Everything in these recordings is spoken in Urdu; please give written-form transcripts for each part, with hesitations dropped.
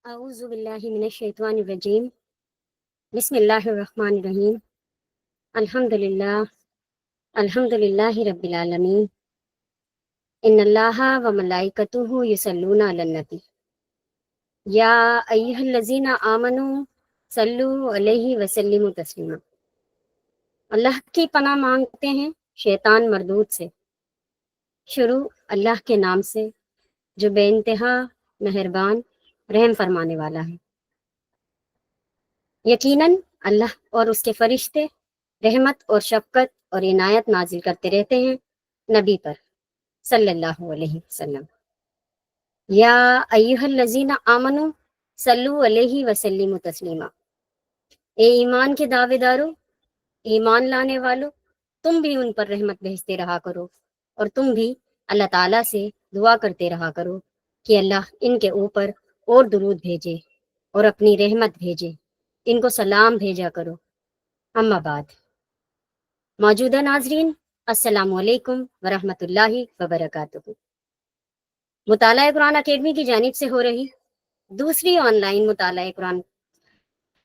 اعوذ باللہ من الشیطان الرجیم بسم اللہ الرحمن الرحیم الحمد للہ رب العالمین ان اللہ و ملائکتہ یصلون علی النبی یا ایھا الذین آمنوا صلوا علیہ وسلموا تسلیما۔ اللہ کی پناہ مانگتے ہیں شیطان مردود سے۔ شروع اللہ کے نام سے جو بے انتہا مہربان رحم فرمانے والا ہے۔ یقیناً اللہ اور اس کے فرشتے رحمت اور شفقت اور عنایت نازل کرتے رہتے ہیں نبی پر صلی اللہ علیہ وسلم۔ یا ایھا الذین آمنوا صلوا علیہ وسلموا تسلیما۔ اے ایمان کے دعوے دارو، ایمان لانے والو، تم بھی ان پر رحمت بھیجتے رہا کرو اور تم بھی اللہ تعالیٰ سے دعا کرتے رہا کرو کہ اللہ ان کے اوپر اور درود بھیجے اور اپنی رحمت بھیجے، ان کو سلام بھیجا کرو۔ اما بعد، موجودہ ناظرین السلام علیکم ورحمۃ اللہ وبرکاتہ۔ مطالعہ قرآن اکیڈمی کی جانب سے ہو رہی دوسری آن لائن مطالعہ قرآن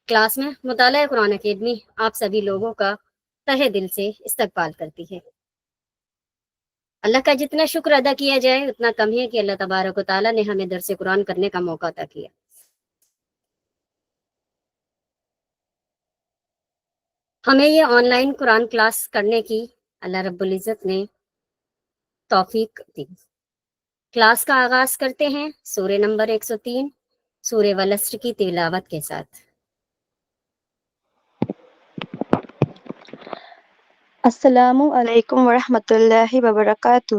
کلاس میں مطالعہ قرآن اکیڈمی آپ سبھی لوگوں کا تہہ دل سے استقبال کرتی ہے۔ اللہ کا جتنا شکر ادا کیا جائے اتنا کم ہے کہ اللہ تبارک و تعالیٰ نے ہمیں درس قرآن کرنے کا موقع عطا کیا۔ ہمیں یہ آن لائن قرآن کلاس کرنے کی اللہ رب العزت نے توفیق دی۔ کلاس کا آغاز کرتے ہیں سورہ نمبر 103 سورہ والعصر کی تلاوت کے ساتھ۔ السلام علیکم ورحمۃ اللہ وبرکاتہ۔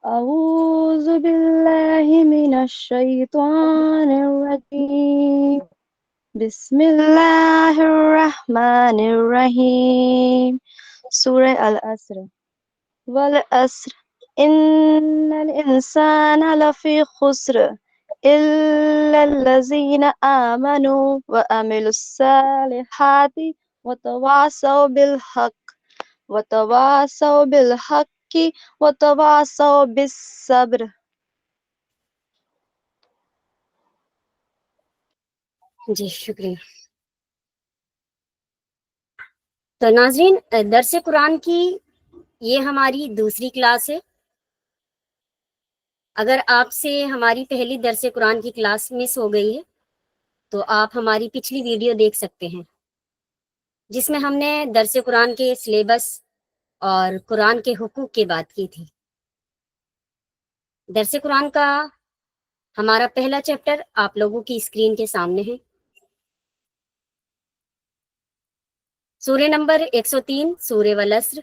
اعوذ باللہ من الشیطان الرجیم، بسم اللہ الرحمن الرحیم۔ سورہ العصر۔ والعصر ان الانسان لفی خسر الا الذین آمنوا وعملوا الصالحات وتواصوا بالحق وتواصوا بالصبر۔ جی شکریہ۔ تو ناظرین، درس قرآن کی یہ ہماری دوسری کلاس ہے۔ اگر آپ سے ہماری پہلی درس قرآن کی کلاس مس ہو گئی ہے تو آپ ہماری پچھلی ویڈیو دیکھ سکتے ہیں جس میں ہم نے درس قرآن کے سلیبس اور قرآن کے حقوق کی بات کی تھی۔ درس قرآن کا ہمارا پہلا چیپٹر آپ لوگوں کی اسکرین کے سامنے ہے۔ سورہ نمبر 103 سورہ والعصر،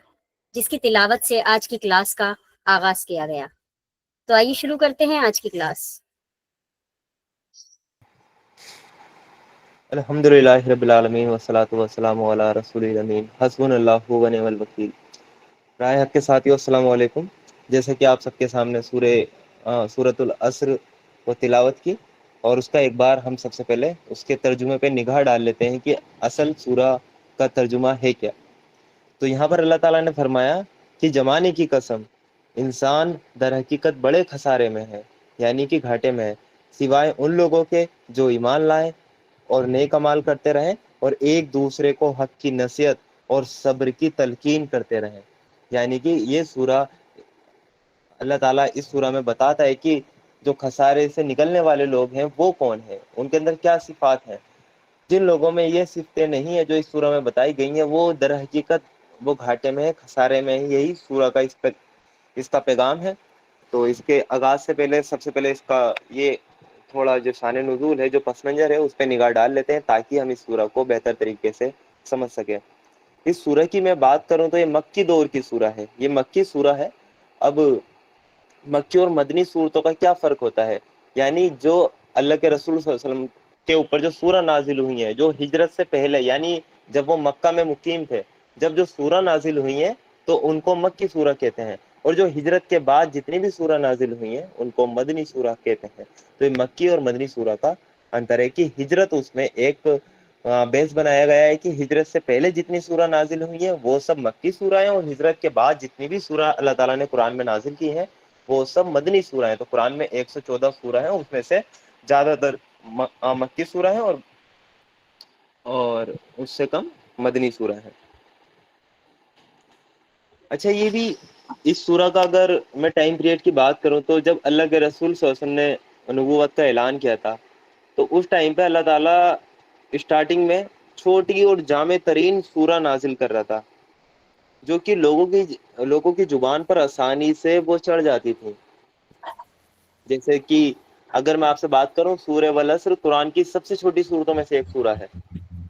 جس کی تلاوت سے آج کی کلاس کا آغاز کیا گیا۔ تو آئیے شروع کرتے ہیں آج کی کلاس۔ الحمدللہ رب العالمین والصلاة والسلام علی رسول الامین حسبنا اللہ و نعم الوکیل۔ رائے حق کے ساتھیو السلام علیکم۔ جیسے کہ آپ سب کے سامنے سورۃ العصر کو تلاوت کی، اور اس کا ایک بار ہم سب سے پہلے اس کے ترجمے پہ نگاہ ڈال لیتے ہیں کہ اصل سورہ کا ترجمہ ہے کیا۔ تو یہاں پر اللہ تعالیٰ نے فرمایا کہ زمانے کی قسم، انسان در حقیقت بڑے خسارے میں ہے، یعنی کہ گھاٹے میں ہے، سوائے ان لوگوں کے جو ایمان لائے اور نیک عمال کرتے رہیں اور ایک دوسرے کو حق کی نصیحت اور صبر کی تلقین کرتے رہیں۔ یعنی کہ یہ سورہ، اللہ تعالیٰ اس سورہ میں بتاتا ہے کہ جو خسارے سے نکلنے والے لوگ ہیں وہ کون ہیں، ان کے اندر کیا صفات ہیں۔ جن لوگوں میں یہ صفتیں نہیں ہیں جو اس سورہ میں بتائی گئی ہیں، وہ در حقیقت وہ گھاٹے میں ہے، خسارے میں ہے۔ یہی سورہ کا اس کا پیغام ہے۔ تو اس کے آغاز سے پہلے سب سے پہلے اس کا یہ تھوڑا جو شان نزول ہے، جو پس منظر ہے، اس پہ نگاہ ڈال لیتے ہیں تاکہ ہم اس سورہ کو بہتر طریقے سے سمجھ سکیں۔ اس سورہ کی میں بات کروں تو یہ مکی دور کی سورہ ہے، یہ مکی سورہ ہے۔ اب مکی اور مدنی صورتوں کا کیا فرق ہوتا ہے، یعنی جو اللہ کے رسول صلی اللہ علیہ وسلم کے اوپر جو سورہ نازل ہوئی ہیں، جو ہجرت سے پہلے یعنی جب وہ مکہ میں مقیم تھے، جب جو سورہ نازل ہوئی ہیں تو ان کو مکی سورہ کہتے ہیں، اور جو ہجرت کے بعد جتنی بھی سورہ نازل ہوئی ہیں ان کو مدنی سورہ کہتے ہیں۔ تو یہ مکی اور مدنی سورہ کا انتر ہے کہ ہجرت، اس میں ایک بیس بنایا گیا ہے کہ ہجرت سے پہلے جتنی سورہ نازل ہوئی ہیں وہ سب مکی سورہ ہیں، اور ہجرت کے بعد جتنی بھی سورہ اللہ تعالیٰ نے قرآن میں نازل کی ہیں وہ سب مدنی سورہ ہیں. تو قرآن میں 114 سورہ ہیں، اس میں سے زیادہ تر مکی سورہ ہیں اور اس سے کم مدنی سورہ ہیں. اچھا، یہ بھی اس سورہ کا اگر میں ٹائم پیریڈ کی بات کروں تو جب اللہ کے رسول صلی اللہ علیہ وسلم نے نبوت کا اعلان کیا تھا تو اس ٹائم پہ اللہ تعالیٰ اسٹارٹنگ میں چھوٹی اور جامع ترین سورہ نازل کر رہا تھا، جو کہ لوگوں کی زبان پر آسانی سے وہ چڑھ جاتی تھی. جیسے کہ اگر میں آپ سے بات کروں، سورہ والعصر قرآن کی سب سے چھوٹی سورتوں میں سے ایک سورہ ہے.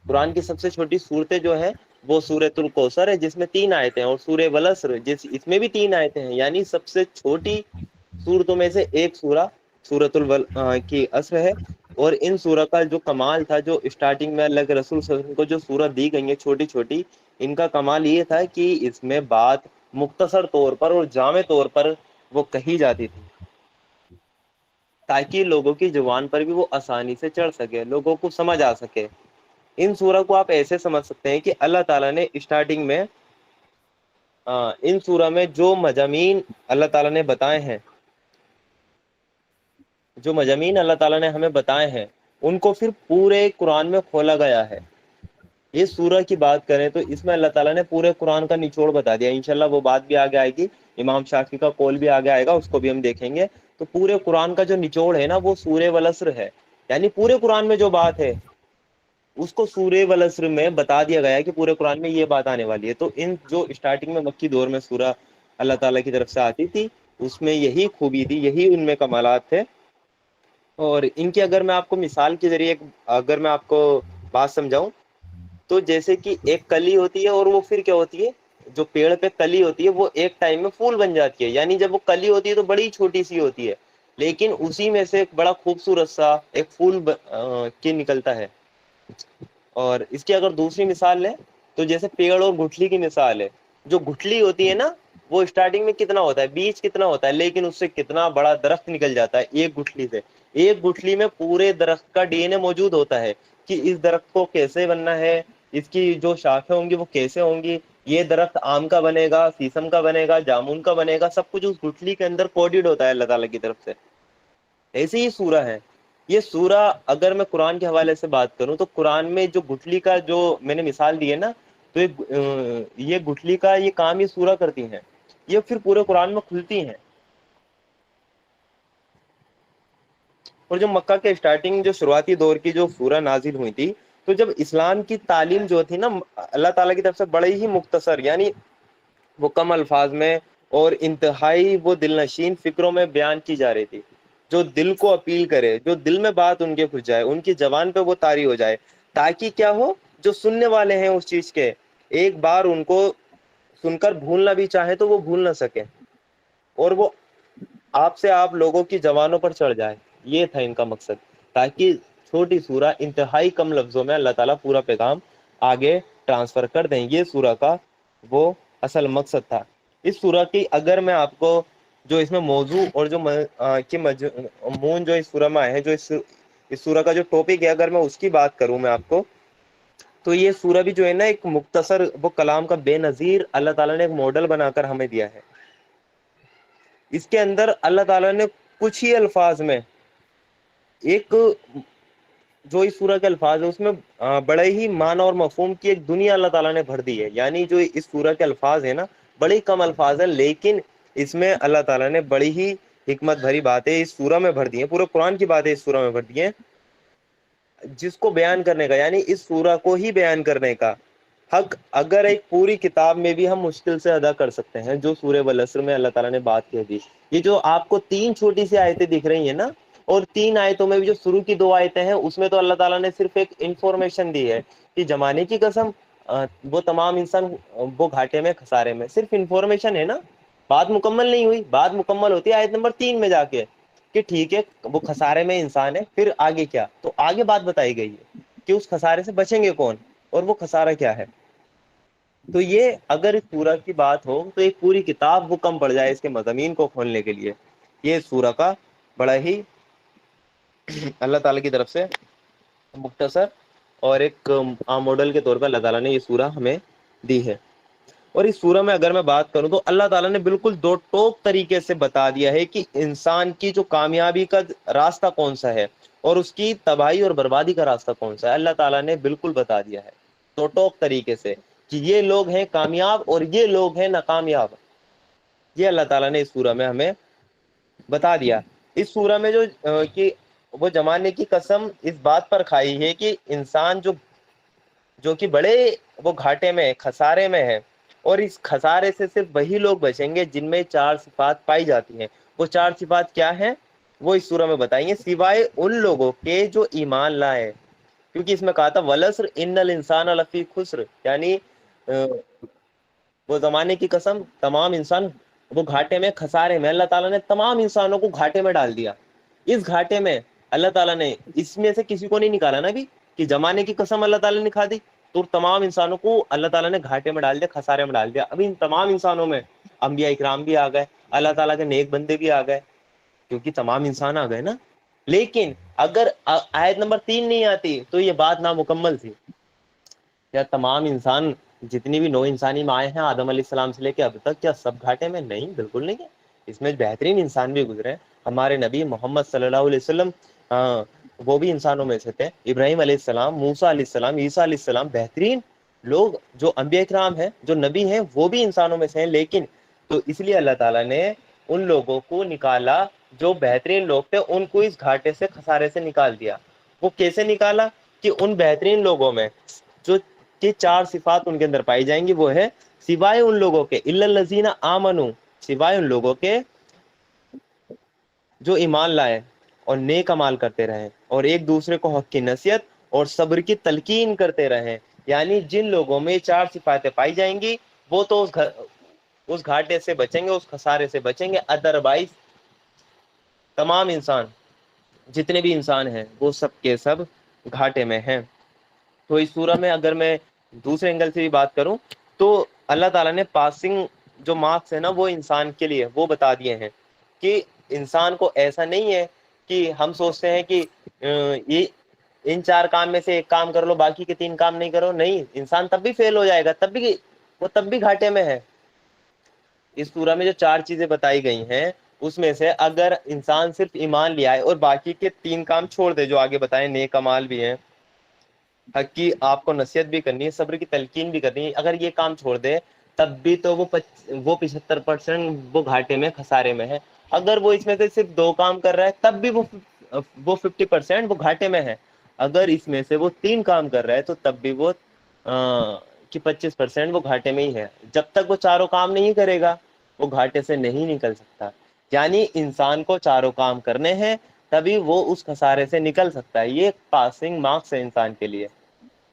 قرآن کی سب سے چھوٹی سورتیں جو ہیں وہ سورۃ الکوثر ہے جس میں 3 آیتیں ہیں، اور سورہ والعصر اس میں بھی 3 آیتیں ہیں. یعنی سب سے چھوٹی سورتوں میں سے ایک سورہ سورۃ کی عصر ہے. اور ان سورہ کا جو کمال تھا، جو اسٹارٹنگ میں اللہ کے رسول صلی اللہ علیہ وسلم کو جو سورہ دی گئی ہے چھوٹی چھوٹی، ان کا کمال یہ تھا کہ اس میں بات مختصر طور پر اور جامع طور پر وہ کہی جاتی تھی تاکہ لوگوں کی زبان پر بھی وہ آسانی سے چڑھ سکے، لوگوں کو سمجھ آ سکے. ان سورہ کو آپ ایسے سمجھ سکتے ہیں کہ اللہ تعالیٰ نے اسٹارٹنگ میں ان سورہ میں جو مضامین اللہ تعالیٰ نے بتائے ہیں، جو مضامین اللہ تعالیٰ نے ہمیں بتائے ہیں، ان کو پھر پورے قرآن میں کھولا گیا ہے. یہ سورہ کی بات کریں تو اس میں اللہ تعالیٰ نے پورے قرآن کا نچوڑ بتا دیا. انشاءاللہ وہ بات بھی آگے آئے گی، امام شافعی کا قول بھی آگے آئے گا، اس کو بھی ہم دیکھیں گے. تو پورے قرآن کا جو نچوڑ ہے نا وہ سورہ والعصر ہے. یعنی پورے قرآن میں جو بات ہے اس کو سورہ والعصر میں بتا دیا گیا ہے کہ پورے قرآن میں یہ بات آنے والی ہے. تو ان جو اسٹارٹنگ میں مکی دور میں سورہ اللہ تعالیٰ کی طرف سے آتی تھی، اس میں یہی خوبی تھی، یہی ان میں کمالات تھے. اور ان کی اگر میں آپ کو مثال کے ذریعے اگر میں آپ کو بات سمجھاؤں تو جیسے کہ ایک کلی ہوتی ہے اور وہ پھر کیا ہوتی ہے، جو پیڑ پہ کلی ہوتی ہے وہ ایک ٹائم میں پھول بن جاتی ہے. یعنی جب وہ کلی ہوتی ہے تو بڑی چھوٹی سی ہوتی ہے، لیکن اسی میں سے ایک بڑا خوبصورت سا ایک پھول کی نکلتا ہے. اور اس کی اگر دوسری مثال لیں تو جیسے پیڑ اور گٹھلی کی مثال ہے. جو گٹھلی ہوتی ہے نا وہ اسٹارٹنگ میں کتنا ہوتا ہے، بیج کتنا ہوتا ہے، لیکن اس سے کتنا بڑا درخت نکل جاتا ہے ایک گٹھلی سے. ایک گٹھلی میں پورے درخت کا ڈی این اے موجود ہوتا ہے کہ اس درخت کو کیسے بننا ہے، اس کی جو شاخیں ہوں گی وہ کیسے ہوں گی، یہ درخت آم کا بنے گا، سیسم کا بنے گا، جامن کا بنے گا، سب کچھ اس گٹھلی کے اندر کوڈڈ ہوتا ہے اللہ تعالیٰ کی طرف سے. ایسے ہی سورہ ہے. یہ سورہ اگر میں قرآن کے حوالے سے بات کروں تو قرآن میں جو گٹھلی کا جو میں نے مثال دی ہے نا، تو یہ گٹھلی کا یہ کام یہ سورہ کرتی ہیں، یہ پھر پورے قرآن میں کھلتی ہیں. اور جو مکہ کے اسٹارٹنگ جو شروعاتی دور کی جو سورہ نازل ہوئی تھی، تو جب اسلام کی تعلیم جو تھی نا اللہ تعالیٰ کی طرف سے بڑے ہی مختصر، یعنی وہ کم الفاظ میں اور انتہائی وہ دل نشین فکروں میں بیان کی جا رہی تھی، جو دل کو اپیل کرے، جو دل میں بات ان کے گھس جائے، ان کی زبان پہ وہ طاری ہو جائے، تاکہ کیا ہو، جو سننے والے ہیں اس چیز کے ایک بار ان کو سن کر بھولنا بھی چاہے تو وہ بھول نہ سکے، اور وہ آپ سے آپ لوگوں کی زبانوں پر چڑھ جائے. یہ تھا ان کا مقصد، تاکہ چھوٹی سورہ انتہائی کم لفظوں میں اللہ تعالیٰ پورا پیغام آگے ٹرانسفر کر دیں. یہ سورہ کا وہ اصل مقصد تھا. اس سورہ کی اگر میں آپ کو جو اس میں موضوع اور جو مون جو اس سورہ میں آئے ہیں، جو اس سورہ کا جو ٹاپک ہے، اگر میں اس کی بات کروں میں آپ کو، تو یہ سورہ بھی جو ہے نا ایک مختصر وہ کلام کا بے نظیر اللہ تعالیٰ نے ایک ماڈل بنا کر ہمیں دیا ہے. اس کے اندر اللہ تعالیٰ نے کچھ ہی الفاظ میں ایک جو اس سورہ کے الفاظ ہے اس میں بڑے ہی معنی اور مفہوم کی ایک دنیا اللہ تعالیٰ نے بھر دی ہے. یعنی جو اس سورہ کے الفاظ ہیں نا بڑے کم الفاظ ہیں، لیکن اس میں اللہ تعالیٰ نے بڑی ہی حکمت بھری باتیں اس سورہ میں بھر دی ہیں، پورے قرآن کی باتیں اس سورہ میں بھر دی ہیں، جس کو بیان کرنے کا، یعنی اس سورہ کو ہی بیان کرنے کا حق اگر ایک پوری کتاب میں بھی ہم مشکل سے ادا کر سکتے ہیں، جو سورہ والعصر میں اللہ تعالیٰ نے بات کہہ دی. یہ جو آپ کو 3 چھوٹی سی آیتیں دکھ رہی ہیں نا، اور 3 آیتوں میں بھی جو شروع کی 2 آیتیں ہیں اس میں تو اللہ تعالیٰ نے صرف ایک انفارمیشن دی ہے کہ زمانے کی قسم وہ تمام انسان وہ گھاٹے میں خسارے میں، صرف انفارمیشن ہے نا، بات مکمل نہیں ہوئی. بات مکمل ہوتی ہے آیت نمبر 3 میں جا کے کہ ٹھیک ہے وہ خسارے میں انسان ہے، پھر آگے کیا، تو آگے بات بتائی گئی ہے کہ اس خسارے سے بچیں گے کون اور وہ خسارہ کیا ہے. تو یہ اگر اس سورہ کی بات ہو تو ایک پوری کتاب وہ کم پڑ جائے اس کے مضامین کو کھولنے کے لیے. یہ سورہ کا بڑا ہی اللہ تعالیٰ کی طرف سے مختصر اور ایک ماڈل کے طور پر اللہ تعالیٰ نے یہ سورہ ہمیں دی ہے. اور اس سورہ میں اگر میں بات کروں تو اللہ تعالیٰ نے بالکل دو ٹوک طریقے سے بتا دیا ہے کہ انسان کی جو کامیابی کا راستہ کون سا ہے اور اس کی تباہی اور بربادی کا راستہ کون سا ہے. اللہ تعالیٰ نے بالکل بتا دیا ہے دو ٹوک طریقے سے کہ یہ لوگ ہیں کامیاب اور یہ لوگ ہیں ناکامیاب. یہ اللہ تعالیٰ نے اس سورہ میں ہمیں بتا دیا. اس سورہ میں کہ وہ زمانے کی قسم اس بات پر کھائی ہے کہ انسان جو کہ بڑے وہ گھاٹے میں خسارے میں ہے, اور اس خسارے سے صرف وہی لوگ بچیں گے جن میں 4 صفات پائی جاتی ہیں. وہ 4 صفات کیا ہیں وہ اس سورہ میں بتائیں گے, سوائے ان لوگوں کے جو ایمان لائے, کیونکہ اس میں کہا تھا والعصر ان الانسان لفی خسر, یعنی وہ زمانے کی قسم تمام انسان وہ گھاٹے میں خسارے میں. اللہ تعالیٰ نے تمام انسانوں کو گھاٹے میں ڈال دیا. اس گھاٹے میں اللہ تعالیٰ نے اس میں سے کسی کو نہیں نکالا نا بھی کہ زمانے کی قسم اللہ تعالیٰ نے کھا دی, تو تمام انسانوں کو اللہ تعالیٰ نے گھاٹے میں ڈال دیا, خسارے میں ڈال دیا. ابھی ان تمام انسانوں میں انبیاء اکرام بھی آ گئے, اللہ تعالیٰ کے نیک بندے بھی آ گئے, کیونکہ تمام انسان آ گئے نا. لیکن اگر آیت نمبر 3 نہیں آتی تو یہ بات نامکمل تھی. کیا تمام انسان جتنی بھی نو انسانی مائیں ہیں آدم علیہ السلام سے لے کے اب تک کیا سب گھاٹے میں؟ نہیں, بالکل نہیں ہے. اس میں بہترین انسان بھی گزرے. ہمارے نبی محمد صلی اللہ علیہ وسلم وہ بھی انسانوں میں سے تھے. ابراہیم علیہ السلام, موسیٰ علیہ السلام, عیسیٰ علیہ السلام, بہترین لوگ جو انبیاء کرام ہیں جو نبی ہیں وہ بھی انسانوں میں سے ہیں. لیکن تو اس لیے اللہ تعالیٰ نے ان لوگوں کو نکالا جو بہترین لوگ تھے, ان کو اس گھاٹے سے خسارے سے نکال دیا. وہ کیسے نکالا کہ ان بہترین لوگوں میں جو 4 صفات ان کے اندر پائی جائیں گی, وہ ہے سوائے ان لوگوں کے الا الذین آمنوا, سوائے ان لوگوں کے جو ایمان لائے اور نیک اعمال کرتے رہیں اور ایک دوسرے کو حق کی نصیحت اور صبر کی تلقین کرتے رہیں. یعنی جن لوگوں میں 4 صفاتیں پائی جائیں گی وہ تو اس گھاٹے سے بچیں گے, اس خسارے سے بچیں گے. ادروائز تمام انسان جتنے بھی انسان ہیں وہ سب کے سب گھاٹے میں ہیں. تو اس سورہ میں اگر میں دوسرے اینگل سے بھی بات کروں تو اللہ تعالیٰ نے پاسنگ جو مارکس ہے نا وہ انسان کے لیے وہ بتا دیے ہیں کہ انسان کو ایسا نہیں ہے کہ ہم سوچتے ہیں کہ یہ ان 4 کام میں سے ایک کام کر لو باقی کے 3 کام نہیں کرو. نہیں, انسان تب بھی فیل ہو جائے گا, تب بھی گھاٹے میں ہے. اس سورہ میں جو 4 چیزیں بتائی گئی ہیں اس میں سے اگر انسان صرف ایمان لے آئے اور باقی کے 3 کام چھوڑ دے جو آگے بتائے, نیک اعمال بھی ہیں, حق کی آپ کو نصیحت بھی کرنی ہے, صبر کی تلقین بھی کرنی ہے, اگر یہ کام چھوڑ دے تب بھی تو وہ 75% وہ گھاٹے میں خسارے میں ہے. اگر وہ اس میں سے صرف 2 کام کر رہا ہے تب بھی وہ 50% وہ گھاٹے میں ہے. اگر اس میں سے وہ 3 کام کر رہا ہے تو تب بھی وہ 25% وہ گھاٹے میں ہی ہے. جب تک وہ 4 کام نہیں کرے گا وہ گھاٹے سے نہیں نکل سکتا. یعنی انسان کو 4 کام کرنے ہیں تبھی وہ اس خسارے سے نکل سکتا ہے. یہ پاسنگ مارکس ہے انسان کے لیے.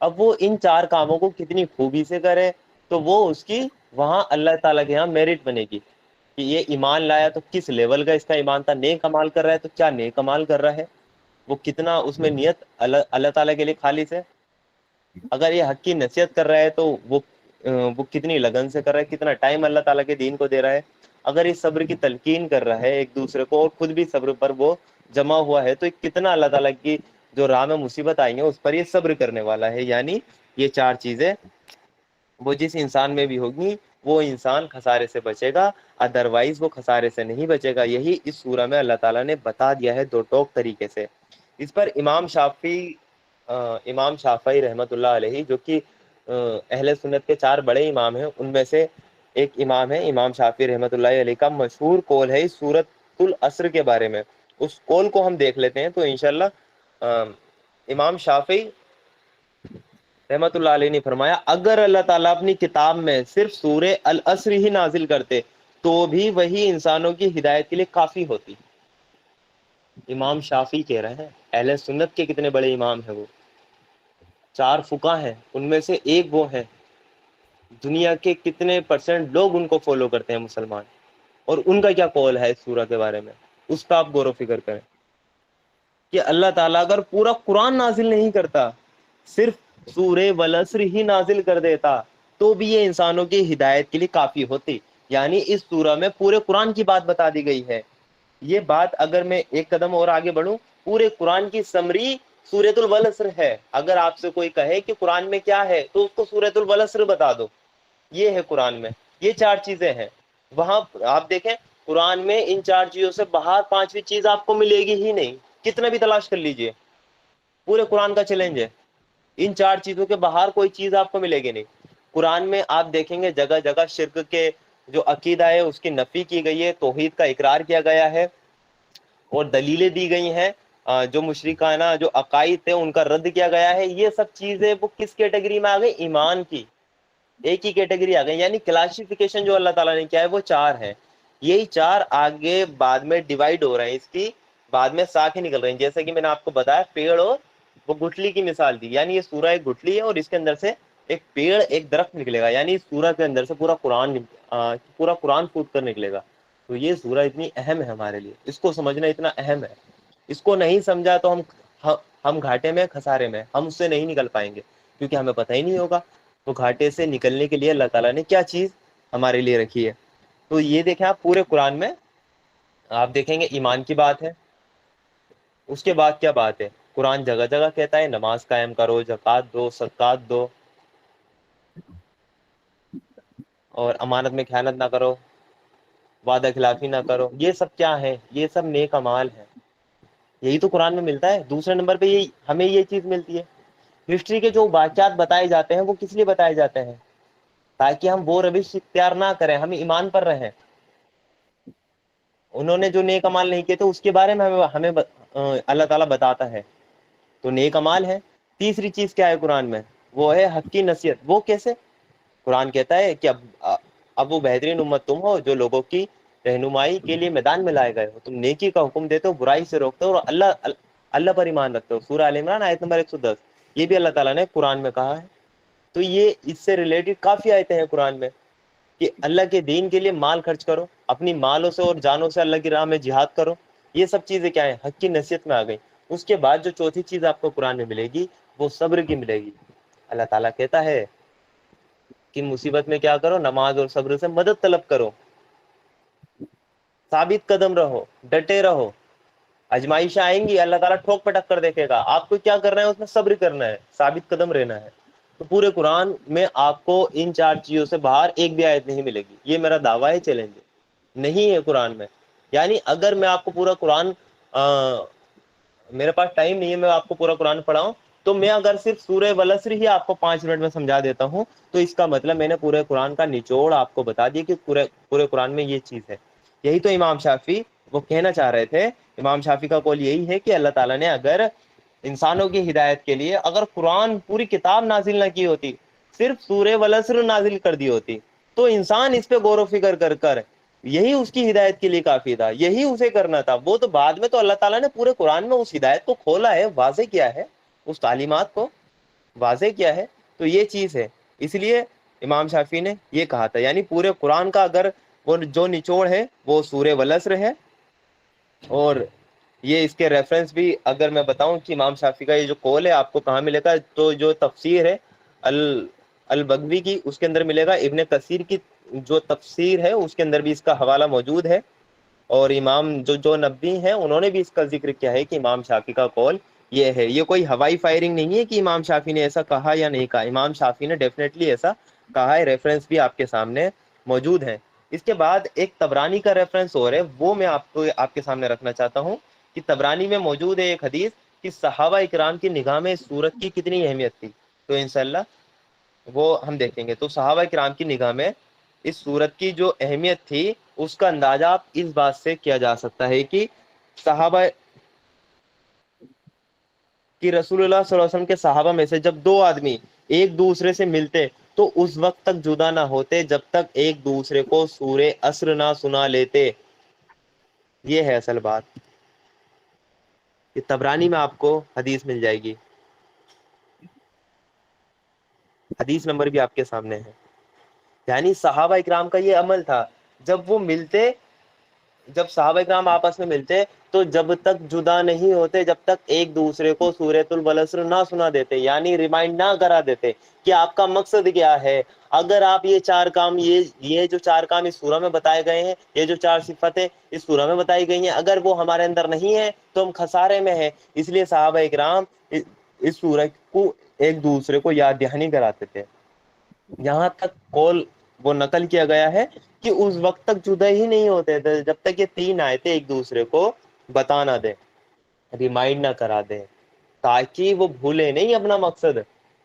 اب وہ ان 4 کاموں کو کتنی خوبی سے کرے تو وہ اس کی وہاں اللہ تعالیٰ کے یہاں میرٹ بنے گی کہ یہ ایمان لایا تو کس لیول کا اس کا ایمان تھا, نیک امال کر رہا ہے تو کیا نیک امال کر رہا ہے, وہ کتنا اس میں نیت اللہ تعالیٰ کے لیے خالص ہے. اگر یہ حق کی نصیحت کر رہا ہے تو وہ کتنی لگن سے کر رہا ہے, کتنا ٹائم اللہ تعالیٰ کے دین کو دے رہا ہے. اگر یہ صبر کی تلقین کر رہا ہے ایک دوسرے کو اور خود بھی صبر پر وہ جمع ہوا ہے تو کتنا اللہ تعالیٰ کی جو راہ میں مصیبت آئی ہیں اس پر یہ صبر کرنے والا ہے. یعنی یہ 4 چیزیں وہ جس انسان میں بھی ہوگی وہ انسان خسارے سے بچے گا, ادروائز وہ خسارے سے نہیں بچے گا. یہی اس سورہ میں اللہ تعالیٰ نے بتا دیا ہے 2 ٹوک طریقے سے. اس پر امام شافعی رحمۃ اللہ علیہ جو کہ اہل سنت کے 4 بڑے امام ہیں ان میں سے ایک امام ہے امام شافعی رحمۃ اللہ علیہ کا مشہور قول ہے اس سورۃ العصر کے بارے میں. اس قول کو ہم دیکھ لیتے ہیں تو انشاءاللہ امام شافعی رحمۃ اللہ علیہ نے فرمایا اگر اللہ تعالیٰ اپنی کتاب میں صرف سورہ العصر ہی نازل کرتے تو بھی وہی انسانوں کی ہدایت کے لیے کافی ہوتی. امام شافعی کہہ رہے ہیں, اہل سنت کے کتنے بڑے امام ہیں, وہ 4 فقہ ہیں, ان میں سے ایک وہ ہیں. دنیا کے کتنے % لوگ ان کو فالو کرتے ہیں مسلمان, اور ان کا کیا قول ہے اس سورہ کے بارے میں, اس پہ آپ غور و فکر کریں کہ اللہ تعالیٰ اگر پورا قرآن نازل نہیں کرتا, صرف سورہ والعصر ہی نازل کر دیتا تو بھی یہ انسانوں کی ہدایت کے لیے کافی ہوتی. یعنی اس سورہ میں پورے قرآن کی بات بتا دی گئی ہے. یہ بات اگر میں ایک قدم اور آگے بڑھوں, پورے قرآن کی سمری سورۃ العصر ہے. اگر آپ سے کوئی کہے کہ قرآن میں کیا ہے تو اس کو سورۃ العصر بتا دو, یہ ہے قرآن میں، یہ 4 چیزیں ہیں۔ وہاں آپ دیکھیں قرآن میں ان 4 چیزوں سے باہر 5ویں چیز آپ کو ملے گی ہی نہیں، کتنا بھی تلاش کر لیجئے، پورے قرآن کا چیلنج ہے، ان 4 چیزوں کے باہر کوئی چیز آپ کو ملے گی نہیں۔ قرآن میں آپ دیکھیں گے جگہ جگہ شرک کے جو عقیدہ ہے اس کی نفی کی گئی ہے، توحید کا اقرار کیا گیا ہے، اور دلیلیں دی گئی ہیں، جو مشرکانہ جو عقائد تھے ان کا رد کیا گیا ہے۔ یہ سب چیزیں وہ کس کیٹیگری میں آ گئی؟ ایمان کی ایک ہی کیٹیگری آ گئی، یعنی کلاسیفیکیشن جو اللہ تعالیٰ نے کیا ہے وہ 4 ہے۔ یہی 4 آگے بعد میں ڈیوائیڈ ہو رہے ہیں، اس کی بعد میں شاخیں نکل رہی ہیں، جیسے کہ میں نے آپ کو بتایا پیڑ اور وہ گٹھلی کی مثال دی، یعنی یہ سورہ ایک گٹھلی ہے اور اس کے اندر سے ایک پیڑ ایک درخت نکلے گا، یعنی اس سورہ کے اندر سے پورا قرآن پھوٹ کر نکلے گا۔ تو یہ سورہ اتنی اہم ہے ہمارے لیے، اس کو سمجھنا اتنا اہم ہے، اس کو نہیں سمجھا تو ہم گھاٹے میں خسارے میں، ہم اس سے نہیں نکل پائیں گے، کیونکہ ہمیں پتہ ہی نہیں ہوگا تو گھاٹے سے نکلنے کے لیے اللہ تعالیٰ نے کیا چیز ہمارے لیے رکھی ہے۔ تو یہ دیکھیں آپ پورے قرآن میں آپ دیکھیں گے ایمان کی بات ہے، اس کے بعد کیا بات ہے؟ قرآن جگہ جگہ کہتا ہے نماز قائم کرو، زکوٰۃ دو، صدقات دو، اور امانت میں خیانت نہ کرو، وعدہ خلافی نہ کرو۔ یہ سب کیا ہے؟ یہ سب نیک اعمال ہے، یہی تو قرآن میں ملتا ہے۔ دوسرے نمبر پہ ہمیں یہ چیز ملتی ہے۔ ہسٹری کے جو واقعات بتائے جاتے ہیں وہ کس لیے بتائے جاتے ہیں؟ تاکہ ہم وہ روش اختیار نہ کریں، ہم ایمان پر رہیں۔ انہوں نے جو نیک اعمال نہیں کیے تھے اس کے بارے میں ہمیں اللہ تعالیٰ بتاتا ہے، تو نیک اعمال ہے۔ تیسری چیز کیا ہے قرآن میں؟ وہ ہے حق کی نصیحت۔ وہ کیسے؟ قرآن کہتا ہے کہ اب وہ بہترین امت تم ہو جو لوگوں کی رہنمائی کے لیے میدان میں لائے گئے ہو، تم نیکی کا حکم دیتے ہو، برائی سے روکتے ہو، اور اللہ پر ایمان رکھتے ہو۔ سورہ آل عمران آیت نمبر 110، یہ بھی اللہ تعالیٰ نے قرآن میں کہا ہے۔ تو یہ اس سے ریلیٹڈ کافی آیتیں ہیں قرآن میں کہ اللہ کے دین کے لیے مال خرچ کرو، اپنی مالوں سے اور جانوں سے اللہ کی راہ میں جہاد کرو۔ یہ سب چیزیں کیا ہیں؟ حق کی نصیحت میں آ گئی۔ اس کے بعد جو چوتھی چیز آپ کو قرآن میں ملے گی وہ صبر کی ملے گی۔ اللہ تعالیٰ کہتا ہے کہ مصیبت میں کیا کرو؟ نماز اور صبر سے مدد طلب کرو، ثابت قدم رہو، ڈٹے رہو۔ آزمائشیں آئیں گی، اللہ تعالیٰ ٹھوک پٹک کر دیکھے گا، آپ کو کیا کرنا ہے؟ اس میں صبر کرنا ہے، ثابت قدم رہنا ہے۔ تو پورے قرآن میں آپ کو ان 4 چیزوں سے باہر ایک بھی آیت نہیں ملے گی، یہ میرا دعویٰ ہے، چیلنج ہے، نہیں ہے قرآن میں۔ یعنی اگر میں آپ کو پورا قرآن میرے پاس ٹائم نہیں ہے میں آپ کو پورا قرآن پڑھاؤں، تو میں اگر صرف سورہ والعصر ہی آپ کو 5 منٹ میں سمجھا دیتا ہوں تو اس کا مطلب میں نے پورے قرآن کا نچوڑ آپ کو بتا دیا کہ پورے قرآن میں یہ چیز ہے۔ یہی تو امام شافعی وہ کہنا چاہ رہے تھے۔ امام شافعی کا قول یہی ہے کہ اللہ تعالیٰ نے اگر انسانوں کی ہدایت کے لیے اگر قرآن پوری کتاب نازل نہ کی ہوتی، صرف سورہ والعصر نازل کر دی ہوتی، تو انسان اس پہ غور و فکر کر یہی اس کی ہدایت کے لیے کافی تھا، یہی اسے کرنا تھا۔ وہ تو بعد میں تو اللہ تعالیٰ نے پورے قرآن میں اس ہدایت کو کھولا ہے، واضح کیا ہے، اس تعلیمات کو واضح کیا ہے۔ تو یہ چیز ہے، اس لیے امام شافعی نے یہ کہا تھا، یعنی پورے قرآن کا اگر وہ جو نچوڑ ہے وہ سورہ والعصر ہے۔ اور یہ اس کے ریفرنس بھی اگر میں بتاؤں کہ امام شافعی کا یہ جو قول ہے آپ کو کہاں ملے گا، تو جو تفسیر ہے البغوی کی اس کے اندر ملے گا، ابن کثیر کی جو تفسیر ہے اس کے اندر بھی اس کا حوالہ موجود ہے، اور امام جو نبوی ہیں انہوں نے بھی اس کا ذکر کیا ہے کہ امام شافعی کا قول یہ ہے۔ یہ کوئی ہوائی فائرنگ نہیں ہے کہ امام شافعی نے ایسا کہا یا نہیں کہا، امام شافعی نے ڈیفینیٹلی ایسا کہا ہے، ریفرنس بھی آپ کے سامنے موجود ہیں۔ اس کے بعد ایک طبرانی کا ریفرنس اور ہے، وہ میں آپ کے سامنے رکھنا چاہتا ہوں کہ طبرانی میں موجود ہے ایک حدیث کہ صحابہ اکرام کی نگاہ میں اس سورت کی کتنی اہمیت تھی، تو انشاءاللہ وہ ہم دیکھیں گے۔ تو صحابہ کرام کی نگاہ میں اس سورت کی جو اہمیت تھی اس کا اندازہ آپ اس بات سے کیا جا سکتا ہے کہ صحابہ کہ رسول اللہ صلی اللہ علیہ وسلم کے صحابہ میں سے جب 2 آدمی ایک دوسرے سے ملتے تو اس وقت تک جدا نہ ہوتے جب تک ایک دوسرے کو سورہ عصر نہ سنا لیتے۔ یہ ہے اصل بات، کہ طبرانی میں آپ کو حدیث مل جائے گی، حدیث نمبر بھی آپ کے سامنے ہے۔ یعنی صحابہ اکرام کا یہ عمل تھا، جب صحابہ اکرام آپس میں ملتے تو جب تک جدا نہیں ہوتے جب تک ایک دوسرے کو سورۃ الولعصر نہ سنا دیتے، یعنی ریمائنڈ نہ کرا دیتے کہ آپ کا مقصد کیا ہے۔ اگر آپ یہ 4 کام یہ جو 4 کام اس سورہ میں بتائے گئے ہیں، یہ جو 4 صفتیں اس سورہ میں بتائی گئی ہیں، اگر وہ ہمارے اندر نہیں ہے تو ہم خسارے میں ہیں۔ اس لیے صحابہ اکرام اس سورہ کو ایک دوسرے کو یاد دہانی کراتے تھے۔ یہاں تک قول وہ نقل کیا گیا ہے کہ اس وقت تک جدا ہی نہیں ہوتے تھے جب تک یہ تین آیتیں ایک دوسرے کو بتا نہ دیں، ریمائنڈ نہ کرا دیں، تاکہ وہ بھولے نہیں اپنا مقصد۔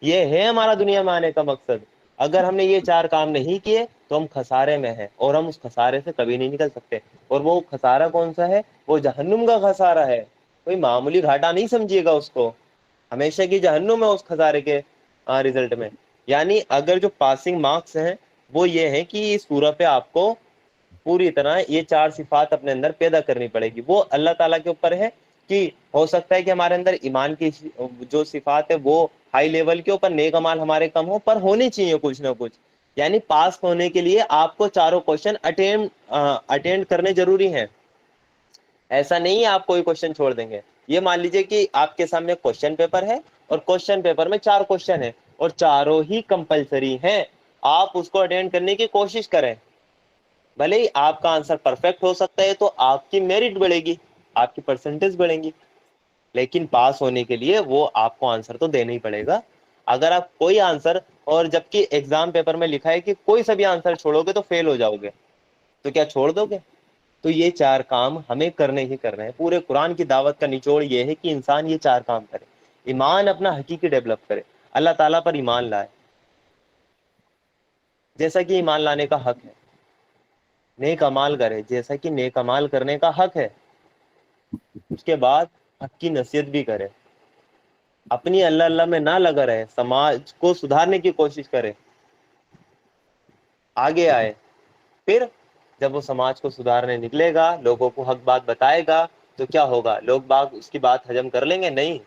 یہ ہے ہمارا دنیا میں آنے کا مقصد۔ اگر ہم نے یہ چار کام نہیں کیے تو ہم خسارے میں ہیں، اور ہم اس خسارے سے کبھی نہیں نکل سکتے۔ اور وہ خسارہ کون سا ہے؟ وہ جہنم کا خسارہ ہے۔ کوئی معمولی گھاٹا نہیں سمجھیے گا اس کو، ہمیشہ کی جہنم ہے اس خسارے کے رزلٹ میں۔ یعنی اگر جو پاسنگ مارکس ہیں وہ یہ ہے کہ اس سورہ پہ آپ کو پوری طرح یہ چار صفات اپنے اندر پیدا کرنی پڑے گی۔ وہ اللہ تعالیٰ کے اوپر ہے کہ ہو سکتا ہے کہ ہمارے اندر ایمان کی جو صفات ہے وہ ہائی لیول کے اوپر، نیک اعمال ہمارے کم ہو، پر ہونی چاہیے کچھ نہ کچھ۔ یعنی پاس ہونے کے لیے آپ کو چاروں کوشچن اٹینڈ کرنے ضروری ہیں۔ ایسا نہیں ہے آپ کوئی کوشچن چھوڑ دیں گے۔ یہ مان لیجئے کہ آپ کے سامنے کوشچن پیپر ہے اور کوشچن پیپر میں 4 کوشچن ہیں اور چاروں ہی کمپلسری ہیں، آپ اس کو اٹینڈ کرنے کی کوشش کریں۔ بھلے ہی آپ کا آنسر پرفیکٹ ہو سکتا ہے تو آپ کی میرٹ بڑھے گی، آپ کی پرسنٹیج بڑھیں گی، لیکن پاس ہونے کے لیے وہ آپ کو آنسر تو دینا ہی پڑے گا۔ اگر آپ کوئی آنسر، اور جبکہ ایگزام پیپر میں لکھا ہے کہ کوئی سا بھی آنسر چھوڑو گے تو فیل ہو جاؤ گے، تو کیا چھوڑ دو گے؟ تو یہ 4 کام ہمیں کرنے ہی کرنے ہیں۔ پورے قرآن کی دعوت کا نچوڑ یہ ہے کہ انسان یہ 4 کام کرے، ایمان اپنا حقیقی ڈیولپ کرے، اللہ تعالیٰ پر ایمان لائے جیسا کہ ایمان لانے کا حق ہے، نیک اعمال کرے جیسا کہ نیک اعمال کرنے کا حق ہے، اس کے بعد حق کی نصیحت بھی کرے، اپنی اللہ اللہ میں نہ لگا رہے، سماج کو سدھارنے کی کوشش کرے، آگے آئے۔ پھر جب وہ سماج کو سدھارنے نکلے گا، لوگوں کو حق بات بتائے گا، تو کیا ہوگا؟ لوگ باغ اس کی بات ہضم کر لیں گے؟ نہیں،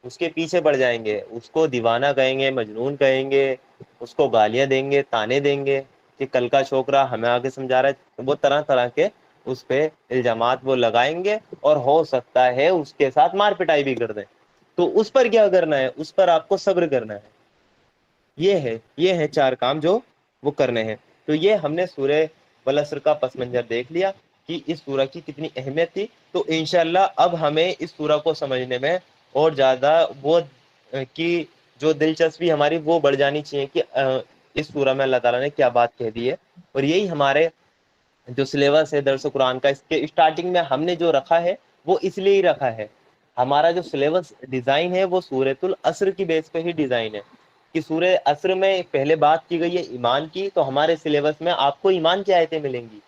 اس کے پیچھے پڑ جائیں گے، اس کو دیوانہ کہیں گے، مجنون کہیں گے، اس کو گالیاں دیں گے، تانے دیں گے کہ کل کا چھوکرا ہمیں آگے سمجھا رہا ہے۔ وہ طرح طرح کے اس پہ الزامات وہ لگائیں گے، اور ہو سکتا ہے اس کے ساتھ مار پٹائی بھی کر دیں۔ تو اس پر کیا کرنا ہے؟ اس پر آپ کو صبر کرنا ہے۔ یہ ہے 4 کام جو وہ کرنے ہیں۔ تو یہ ہم نے سورہ والعصر کا پس منظر دیکھ لیا کہ اس سورہ کی کتنی اہمیت تھی۔ تو انشاءاللہ اب ہمیں اس سورہ کو سمجھنے میں اور زیادہ وہ کی جو دلچسپی ہماری وہ بڑھ جانی چاہیے کہ اس سورہ میں اللہ تعالیٰ نے کیا بات کہہ دی ہے۔ اور یہی ہمارے جو سلیبس ہے درس قرآن کا، اس کے اسٹارٹنگ میں ہم نے جو رکھا ہے وہ اس لیے ہی رکھا ہے۔ ہمارا جو سلیبس ڈیزائن ہے وہ سورۃ العصر کی بیس پہ ہی ڈیزائن ہے کہ سورہ عصر میں پہلے بات کی گئی ہے ایمان کی، تو ہمارے سلیبس میں آپ کو ایمان کی آیتیں ملیں گی۔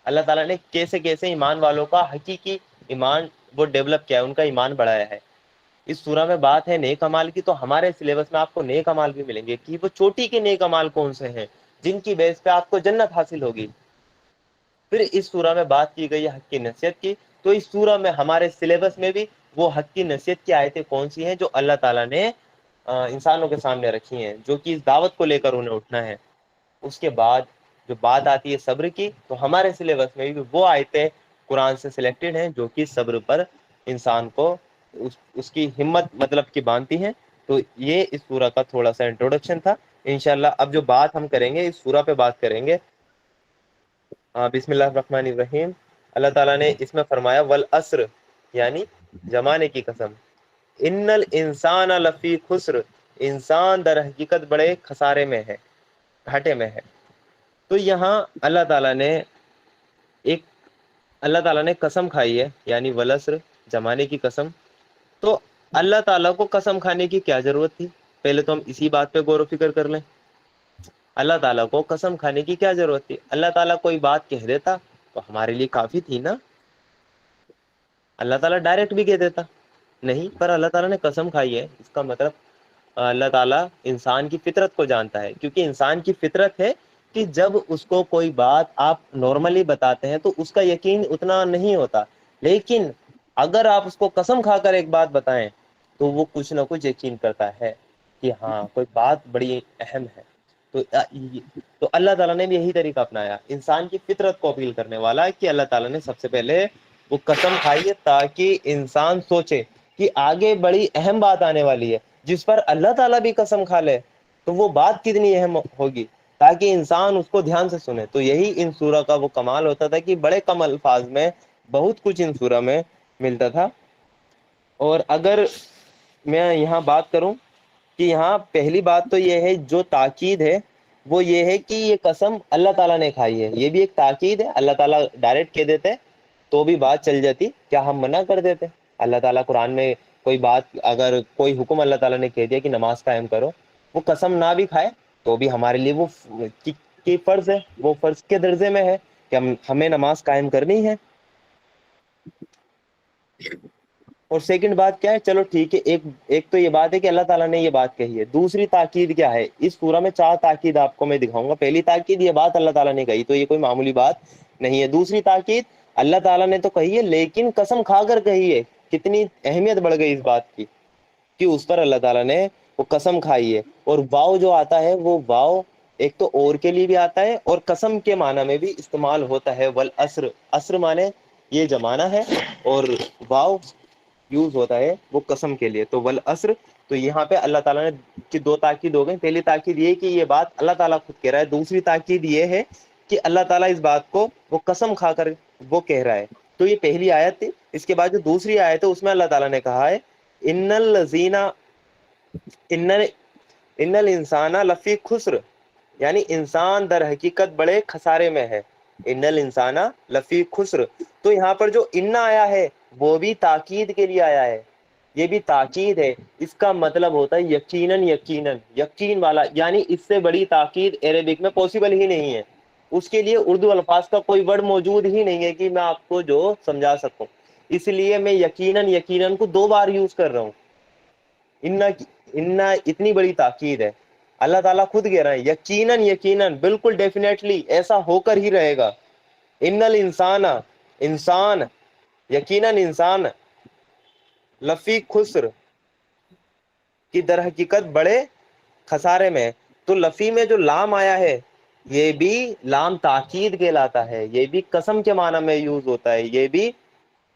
اللہ تعالیٰ نے کیسے کیسے ایمان والوں کا حقیقی ایمان وہ ڈیولپ کیا ہے، ان کا ایمان بڑھایا ہے۔ اس سورہ میں بات ہے نیک امال کی، تو ہمارے سلیبس میں آپ کو نیک امال بھی ملیں گے کہ وہ چوٹی کے نیک امال کون سے ہیں جن کی بیس پہ آپ کو جنت حاصل ہوگی۔ پھر اس سورہ میں بات کی گئی ہے حق کی نصیحت کی، تو اس سورہ میں ہمارے سلیبس میں بھی وہ حق کی نصیحت کی آیتیں کون سی ہیں جو اللہ تعالیٰ نے انسانوں کے سامنے رکھی ہیں، جو کہ اس دعوت کو لے کر انہیں اٹھنا ہے۔ اس کے بعد جو بات آتی ہے صبر کی، تو ہمارے سلیبس میں بھی وہ آیتیں قرآن سے سلیکٹڈ ہیں جو کہ صبر پر انسان کو اس کی ہمت مطلب کی باندھتی ہیں۔ تو یہ اس سورہ کا تھوڑا سا انٹروڈکشن تھا۔ انشاءاللہ اب جو بات ہم کریں گے اس سورہ پہ بات کریں گے۔ بسم اللہ الرحمن الرحیم۔ اللہ تعالیٰ نے اس میں فرمایا والعصر، یعنی زمانے کی قسم، ان الانسان لفی خسر، انسان در حقیقت بڑے خسارے میں ہے، گھاٹے میں ہے۔ تو یہاں اللہ تعالیٰ نے قسم کھائی ہے، یعنی والعصر، زمانے کی قسم۔ تو اللہ تعالیٰ کو قسم کھانے کی کیا ضرورت تھی؟ پہلے تو ہم اسی بات پہ غور و فکر کر لیں۔ اللہ تعالیٰ کو قسم کھانے کی کیا ضرورت تھی؟ اللہ تعالیٰ کوئی بات کہہ دیتا تو ہمارے لیے کافی تھی نا۔ اللہ تعالیٰ ڈائریکٹ بھی کہہ دیتا، نہیں، پر اللہ تعالیٰ نے قسم کھائی ہے، اس کا مطلب اللہ تعالیٰ انسان کی فطرت کو جانتا ہے، کیونکہ انسان کی فطرت ہے کہ جب اس کو کوئی بات آپ نارملی بتاتے ہیں تو اس کا یقین اتنا نہیں ہوتا، لیکن اگر آپ اس کو قسم کھا کر ایک بات بتائیں تو وہ کچھ نہ کچھ یقین کرتا ہے کہ ہاں کوئی بات بڑی اہم ہے۔ تو اللہ تعالیٰ نے بھی یہی طریقہ اپنایا، انسان کی فطرت کو اپیل کرنے والا، کہ اللہ تعالیٰ نے سب سے پہلے وہ قسم کھائی ہے تاکہ انسان سوچے کہ آگے بڑی اہم بات آنے والی ہے جس پر اللہ تعالیٰ بھی قسم کھا لے تو وہ بات کتنی اہم ہوگی، تاکہ انسان اس کو دھیان سے سنے۔ تو یہی ان سورہ کا وہ کمال ہوتا تھا کہ بڑے کم الفاظ میں بہت کچھ ان سورہ میں ملتا تھا۔ اور اگر میں یہاں بات کروں کہ یہاں پہلی بات تو یہ ہے جو تاکید ہے وہ یہ ہے کہ یہ قسم اللہ تعالیٰ نے کھائی ہے. یہ بھی ایک تاکید ہے. اللہ تعالیٰ ڈائریکٹ کہہ دیتے تو بھی بات چل جاتی, کیا ہم منع کر دیتے؟ اللہ تعالیٰ قرآن میں کوئی بات, اگر کوئی حکم اللہ تعالیٰ نے کہہ دیا کہ نماز قائم کرو, وہ قسم نہ بھی کھائے تو بھی ہمارے لیے وہ کی فرض ہے, وہ فرض کے درجے میں ہے کہ ہمیں نماز قائم کرنی ہے. اور سیکنڈ بات کیا ہے, چلو ٹھیک ہے, ایک تو یہ بات ہے کہ اللہ تعالیٰ نے یہ بات کہی ہے. دوسری تاکید کیا ہے؟ اس سورہ میں 4 تاکید آپ کو میں دکھاؤں گا. پہلی تاکید, یہ بات اللہ تعالیٰ نے کہی تو یہ کوئی معمولی بات نہیں ہے. دوسری تاکید, اللہ تعالیٰ نے تو کہی ہے لیکن قسم کھا کر کہی ہے. کتنی اہمیت بڑھ گئی اس بات کی کہ اس پر اللہ تعالیٰ نے وہ قسم کھائی ہے. اور واو جو آتا ہے, وہ واو ایک تو اور کے لیے بھی آتا ہے اور قسم کے معنی میں بھی استعمال ہوتا ہے. والعصر, عصر مانے یہ زمانہ ہے, اور واو یوز ہوتا ہے وہ قسم کے لیے. تو والعصر, تو یہاں پہ اللہ تعالیٰ نے کی 2 تاکید ہو گئی. پہلی تاکید یہ کہ یہ بات اللہ تعالیٰ خود کہہ رہا ہے. دوسری تاکید یہ ہے کہ اللہ تعالیٰ اس بات کو وہ قسم کھا کر وہ کہہ رہا ہے. تو یہ پہلی آیت تھی. اس کے بعد جو دوسری آیت ہے اس میں اللہ تعالیٰ نے کہا ہے ان الذین ان الانسان لفی خسر, یعنی انسان در حقیقت بڑے خسارے میں ہے. ان الانسان لفی خسر, تو یہاں پر جو ان آیا ہے وہ بھی تاکید کے لیے آیا ہے. یہ بھی تاکید ہے. اس کا مطلب ہوتا ہے یقیناً, یقیناً, یقین والا. یعنی اس سے بڑی تاکید عربک میں پاسبل ہی نہیں ہے. اس کے لیے اردو الفاظ کا کوئی ورڈ موجود ہی نہیں ہے کہ میں آپ کو جو سمجھا سکوں. اس لیے میں یقیناً, یقیناً کو 2 بار یوز کر رہا ہوں. ان اتنی بڑی تاکید ہے. اللہ تعالیٰ خود کہہ رہے ہیں یقیناً, یقیناً, بالکل ڈیفینیٹلی ایسا ہو کر ہی رہے گا. ان الانسان, انسان, یقیناً انسان, لفی خسر, کی در حقیقت بڑے خسارے میں. تو لفی میں جو لام آیا ہے یہ بھی لام تاکید کہلاتا ہے. یہ بھی قسم کے معنی میں یوز ہوتا ہے. یہ بھی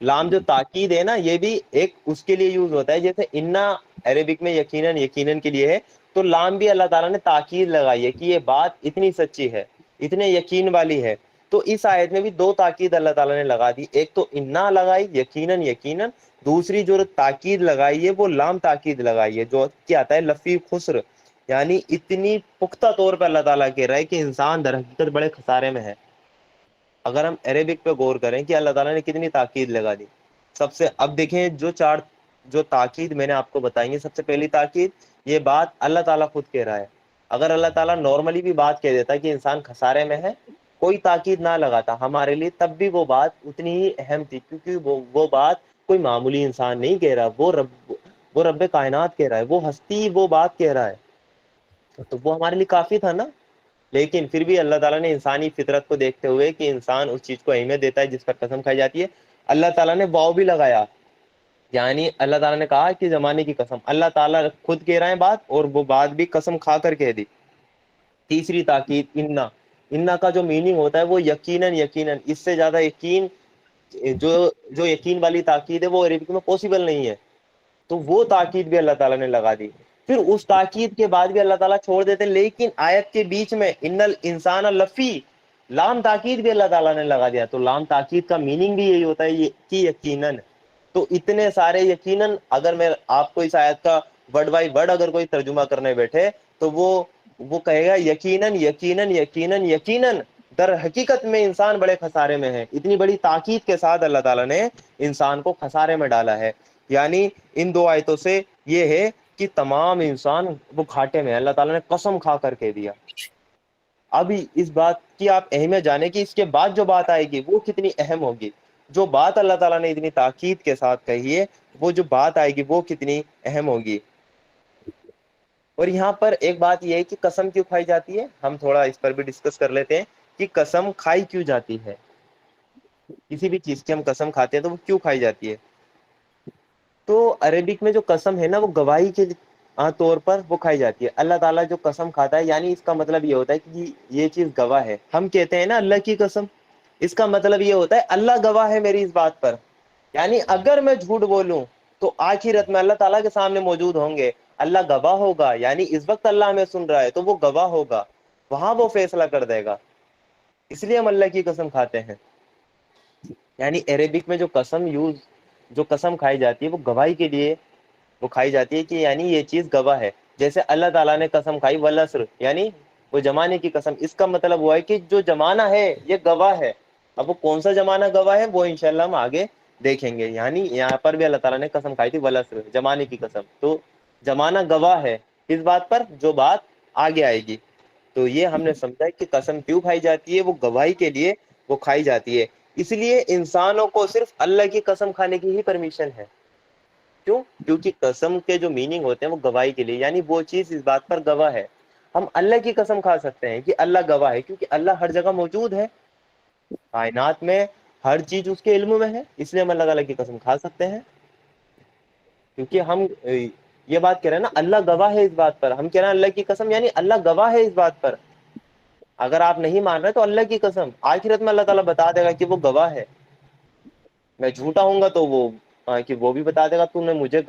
لام جو تاکید ہے نا, یہ بھی ایک اس کے لیے یوز ہوتا ہے. جیسے انا عربک میں یقیناً, یقیناً کے لیے ہے, تو لام بھی اللہ تعالیٰ نے تاکید لگائی ہے کہ یہ بات اتنی سچی ہے, اتنے یقین والی ہے. تو اس آیت میں بھی 2 تاکید اللہ تعالیٰ نے لگا دی. ایک تو انا لگائی یقیناً, یقیناً, دوسری جو تاکید لگائی ہے وہ لام تاکید لگائی ہے جو کیا آتا ہے لفی خسر, یعنی اتنی پختہ طور پہ اللہ تعالیٰ کہہ رہا ہے کہ انسان در حقیقت بڑے خسارے میں ہے. اگر ہم عربک پہ غور کریں کہ اللہ تعالیٰ نے کتنی تاکید لگا دی. سب سے, اب دیکھیں جو 4 جو تاکید میں نے آپ کو بتائیں گے. سب سے پہلی تاکید, یہ بات اللہ تعالیٰ خود کہہ رہا ہے. اگر اللہ تعالیٰ نارملی بھی بات کہہ دیتا کہ انسان خسارے میں ہے, کوئی تاکید نہ لگاتا ہمارے لیے, تب بھی وہ بات اتنی ہی اہم تھی, کیونکہ وہ بات کوئی معمولی انسان نہیں کہہ رہا, وہ رب کائنات کہہ رہا ہے, وہ ہستی وہ بات کہہ رہا ہے. تو وہ ہمارے لیے کافی تھا نا. لیکن پھر بھی اللہ تعالیٰ نے انسانی فطرت کو دیکھتے ہوئے کہ انسان اس چیز کو اہمیت دیتا ہے جس پر قسم کھائی جاتی ہے, اللہ تعالیٰ نے واو بھی لگایا. یعنی اللہ تعالیٰ نے کہا کہ زمانے کی قسم, اللہ تعالیٰ خود کہہ رہے ہیں بات, اور وہ بات بھی قسم کھا کر کہہ دی. تیسری تاکید انا, انا کا جو میننگ ہوتا ہے وہ یقیناً, یقیناً, اس سے زیادہ یقین جو یقین والی تاکید ہے وہ عربی میں پاسبل نہیں ہے. تو وہ تاکید بھی اللہ تعالیٰ نے لگا دی. پھر اس تاکید کے بعد بھی اللہ تعالیٰ چھوڑ دیتے, لیکن آیت کے بیچ میں ان الانسان لفی, لام تاکید بھی اللہ تعالیٰ نے لگا دیا. تو لام تاکید کا میننگ بھی یہی ہوتا ہے کہ یقیناً. تو اتنے سارے یقیناً, اگر میں آپ کو اس آیت کا ورڈ بائی ورڈ اگر کوئی ترجمہ کرنے بیٹھے تو وہ کہے گا یقیناً, یقیناً, یقیناً, یقیناً, در حقیقت میں انسان بڑے خسارے میں ہے. اتنی بڑی تاکید کے ساتھ اللہ تعالیٰ نے انسان کو خسارے میں ڈالا ہے. یعنی ان 2 آیتوں سے یہ ہے کہ تمام انسان وہ گھاٹے میں ہے. اللہ تعالیٰ نے قسم کھا کر کہہ دیا. اب اس بات کی آپ اہمیت جانیں کہ اس کے بعد جو بات آئے گی وہ کتنی اہم ہوگی. جو بات اللہ تعالیٰ نے اتنی تاکید کے ساتھ کہی ہے, وہ جو بات آئے گی وہ کتنی اہم ہوگی. اور یہاں پر ایک بات یہ ہے کہ قسم کیوں کھائی جاتی ہے, ہم تھوڑا اس پر بھی ڈسکس کر لیتے ہیں کہ قسم کھائی کیوں جاتی ہے. کسی بھی چیز کی ہم قسم کھاتے ہیں تو وہ کیوں کھائی جاتی ہے. تو عربک میں جو قسم ہے نا, وہ گواہی کے طور پر وہ کھائی جاتی ہے. اللہ تعالیٰ جو قسم کھاتا ہے, یعنی اس کا مطلب یہ ہوتا ہے کہ یہ چیز گواہ ہے. ہم کہتے ہیں نا اللہ کی قسم, اس کا مطلب یہ ہوتا ہے اللہ گواہ ہے میری اس بات پر. یعنی اگر میں جھوٹ بولوں تو آخرت میں اللہ تعالیٰ کے سامنے موجود ہوں گے, اللہ گواہ ہوگا. یعنی اس وقت اللہ ہمیں سن رہا ہے تو وہ گواہ ہوگا, وہاں وہ فیصلہ کر دے گا. اس لیے ہم اللہ کی قسم کھاتے ہیں. یعنی عربک میں جو قسم کھائی جاتی ہے وہ گواہی کے لیے وہ کھائی جاتی ہے کہ یعنی یہ چیز گواہ ہے. جیسے اللہ تعالیٰ نے قسم کھائی والعصر, یعنی وہ زمانے کی قسم، اس کا مطلب ہوا ہے کہ جو زمانہ ہے یہ گواہ ہے. اب وہ کون سا زمانہ گواہ ہے وہ انشاءاللہ ہم آگے دیکھیں گے. یعنی یہاں پر بھی اللہ تعالیٰ نے قسم کھائی تھی والعصر، زمانے کی قسم. تو زمانہ گواہ ہے اس بات پر جو بات آگے آئے گی. تو یہ ہم نے سمجھا کہ قسم کیوں کھائی جاتی ہے، وہ گواہی کے لیے وہ کھائی جاتی ہے. اس لیے انسانوں کو صرف اللہ کی قسم کھانے کی ہی پرمیشن ہے. کیوں؟ کیونکہ قسم کے جو میننگ ہوتے ہیں وہ گواہی کے لیے، یعنی وہ چیز اس بات پر گواہ ہے. ہم اللہ کی قسم کھا سکتے ہیں کہ اللہ گواہ ہے، کیونکہ اللہ ہر جگہ موجود ہے، کائنات میں ہر چیز اس کے علم میں ہے، اس لیے ہم اللہ تعالیٰ کی قسم کھا سکتے ہیں. کیونکہ ہم یہ بات کہہ رہے ہیں نا اللہ گواہ ہے اس بات پر، ہم کہہ رہے ہیں اللہ کی قسم، یعنی اللہ گواہ ہے اس بات پر. اگر آپ نہیں مان رہے تو اللہ کی قسم آخرت میں اللہ تعالیٰ بتا دے گا کہ وہ گواہ ہے. میں جھوٹا ہوں گا تو وہ بھی بتا دے گا تو نے مجھے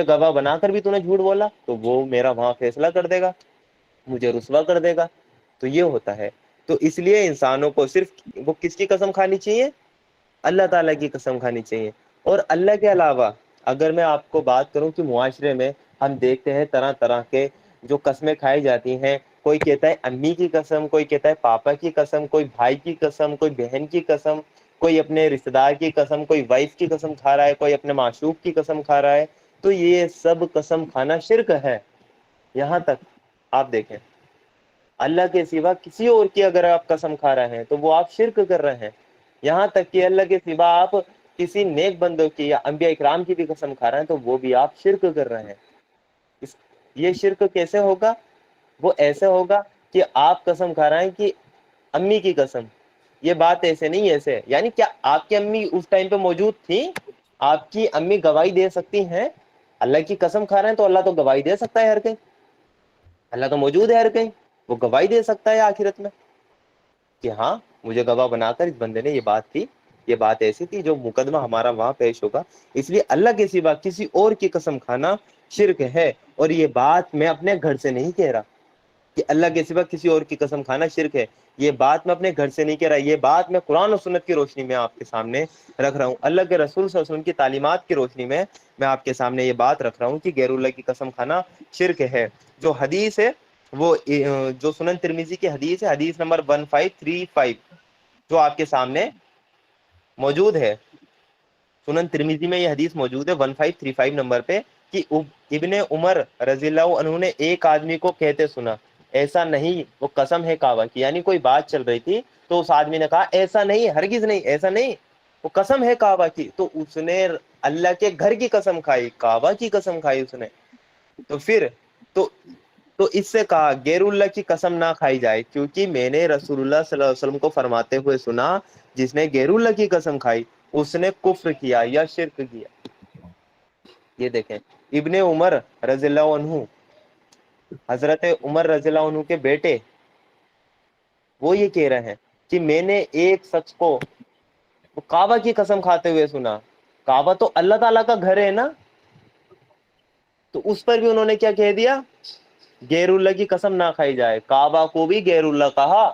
گواہ بنا کر بھی تو نے جھوٹ بولا، تو وہ میرا وہاں فیصلہ کر دے گا، مجھے رسوا کر دے گا. تو یہ ہوتا ہے. تو اس لیے انسانوں کو صرف وہ کس کی قسم کھانی چاہیے؟ اللہ تعالیٰ کی قسم کھانی چاہیے. اور اللہ کے علاوہ اگر میں آپ کو بات کروں کہ معاشرے میں ہم دیکھتے ہیں طرح طرح کے جو قسمیں کھائی جاتی ہیں. کوئی کہتا ہے امی کی قسم، کوئی کہتا ہے پاپا کی قسم، کوئی بھائی کی قسم، کوئی بہن کی قسم، کوئی اپنے رشتے دار کی قسم، کوئی وائف کی قسم کھا رہا ہے، کوئی اپنے معشوق کی قسم کھا رہا ہے. تو یہ سب قسم کھانا شرک ہے. یہاں تک آپ دیکھیں اللہ کے سوا کسی اور کی اگر آپ قسم کھا رہے ہیں تو وہ آپ شرک کر رہے ہیں. یہاں تک کہ اللہ کے سوا آپ کسی نیک بندوں کی یا انبیاء اکرام کی بھی قسم کھا رہے ہیں تو وہ بھی آپ شرک کر رہے ہیں. یہ شرک کیسے ہوگا؟ وہ ایسے ہوگا کہ آپ قسم کھا رہے ہیں کہ امی کی قسم. یہ بات ایسے نہیں، ایسے یعنی کیا آپ کی امی اس ٹائم پہ موجود تھی؟ آپ کی امی گواہی دے سکتی ہیں؟ اللہ کی قسم کھا رہے ہیں تو اللہ تو گواہی دے سکتا ہے ہر کہیں، اللہ تو موجود ہے ہر کہیں، وہ گواہی دے سکتا ہے آخرت میں کہ ہاں مجھے گواہ بنا کر اس بندے نے یہ بات کی، یہ بات ایسی تھی، جو مقدمہ ہمارا وہاں پیش ہوگا. اس لیے اللہ کے سوا کسی اور کی قسم کھانا شرک ہے. اور یہ بات میں اپنے گھر سے نہیں کہہ رہا کہ اللہ کے سوا کسی اور کی قسم کھانا شرک ہے. یہ بات میں اپنے گھر سے نہیں کہہ رہا، یہ بات میں قرآن و سنت کی روشنی میں آپ کے سامنے رکھ رہا ہوں. اللہ کے رسول صلی اللہ علیہ وسلم کی تعلیمات کی روشنی میں آپ کے سامنے یہ بات رکھ رہا ہوں کہ غیر اللہ کی قسم کھانا شرک ہے. جو حدیث ہے وہ جو سنن ترمذی کی حدیث ہے، حدیث نمبر 1535 جو آپ کے سامنے موجود ہے. سنن ترمذی میں یہ حدیث موجود ہے 1535 نمبر پہ کہ ابن عمر رضی اللہ عنہ نے ایک آدمی کو کہتے سنا، ایسا نہیں، وہ قسم ہے کعبہ کی، یعنی کوئی بات چل رہی تھی تو اس آدمی نے کہا ایسا نہیں، ہرگز نہیں، ایسا نہیں، وہ قسم ہے کعبہ کی. تو اس نے اللہ کے گھر کی قسم کھائی، کعبہ کی قسم کھائی اس نے. تو پھر تو اس سے کہا غیر اللہ کی قسم نہ کھائی جائے، کیونکہ میں نے رسول اللہ صلی اللہ علیہ وسلم کو فرماتے ہوئے سنا جس نے غیر اللہ کی قسم کھائی اس نے کفر کیا یا شرک کیا. یہ دیکھیں ابن عمر رضی اللہ عنہ، حضرت عمر رضی اللہ عنہ کے بیٹے، وہ یہ کہہ رہے ہیں کہ میں نے ایک شخص کو کعبہ کی قسم کھاتے ہوئے سنا. کعبہ تو اللہ تعالیٰ کا گھر ہے نا، تو اس پر بھی انہوں نے کیا کہہ دیا؟ غیر اللہ کی قسم نہ کھائی جائے. کعبہ کو بھی غیر اللہ کہا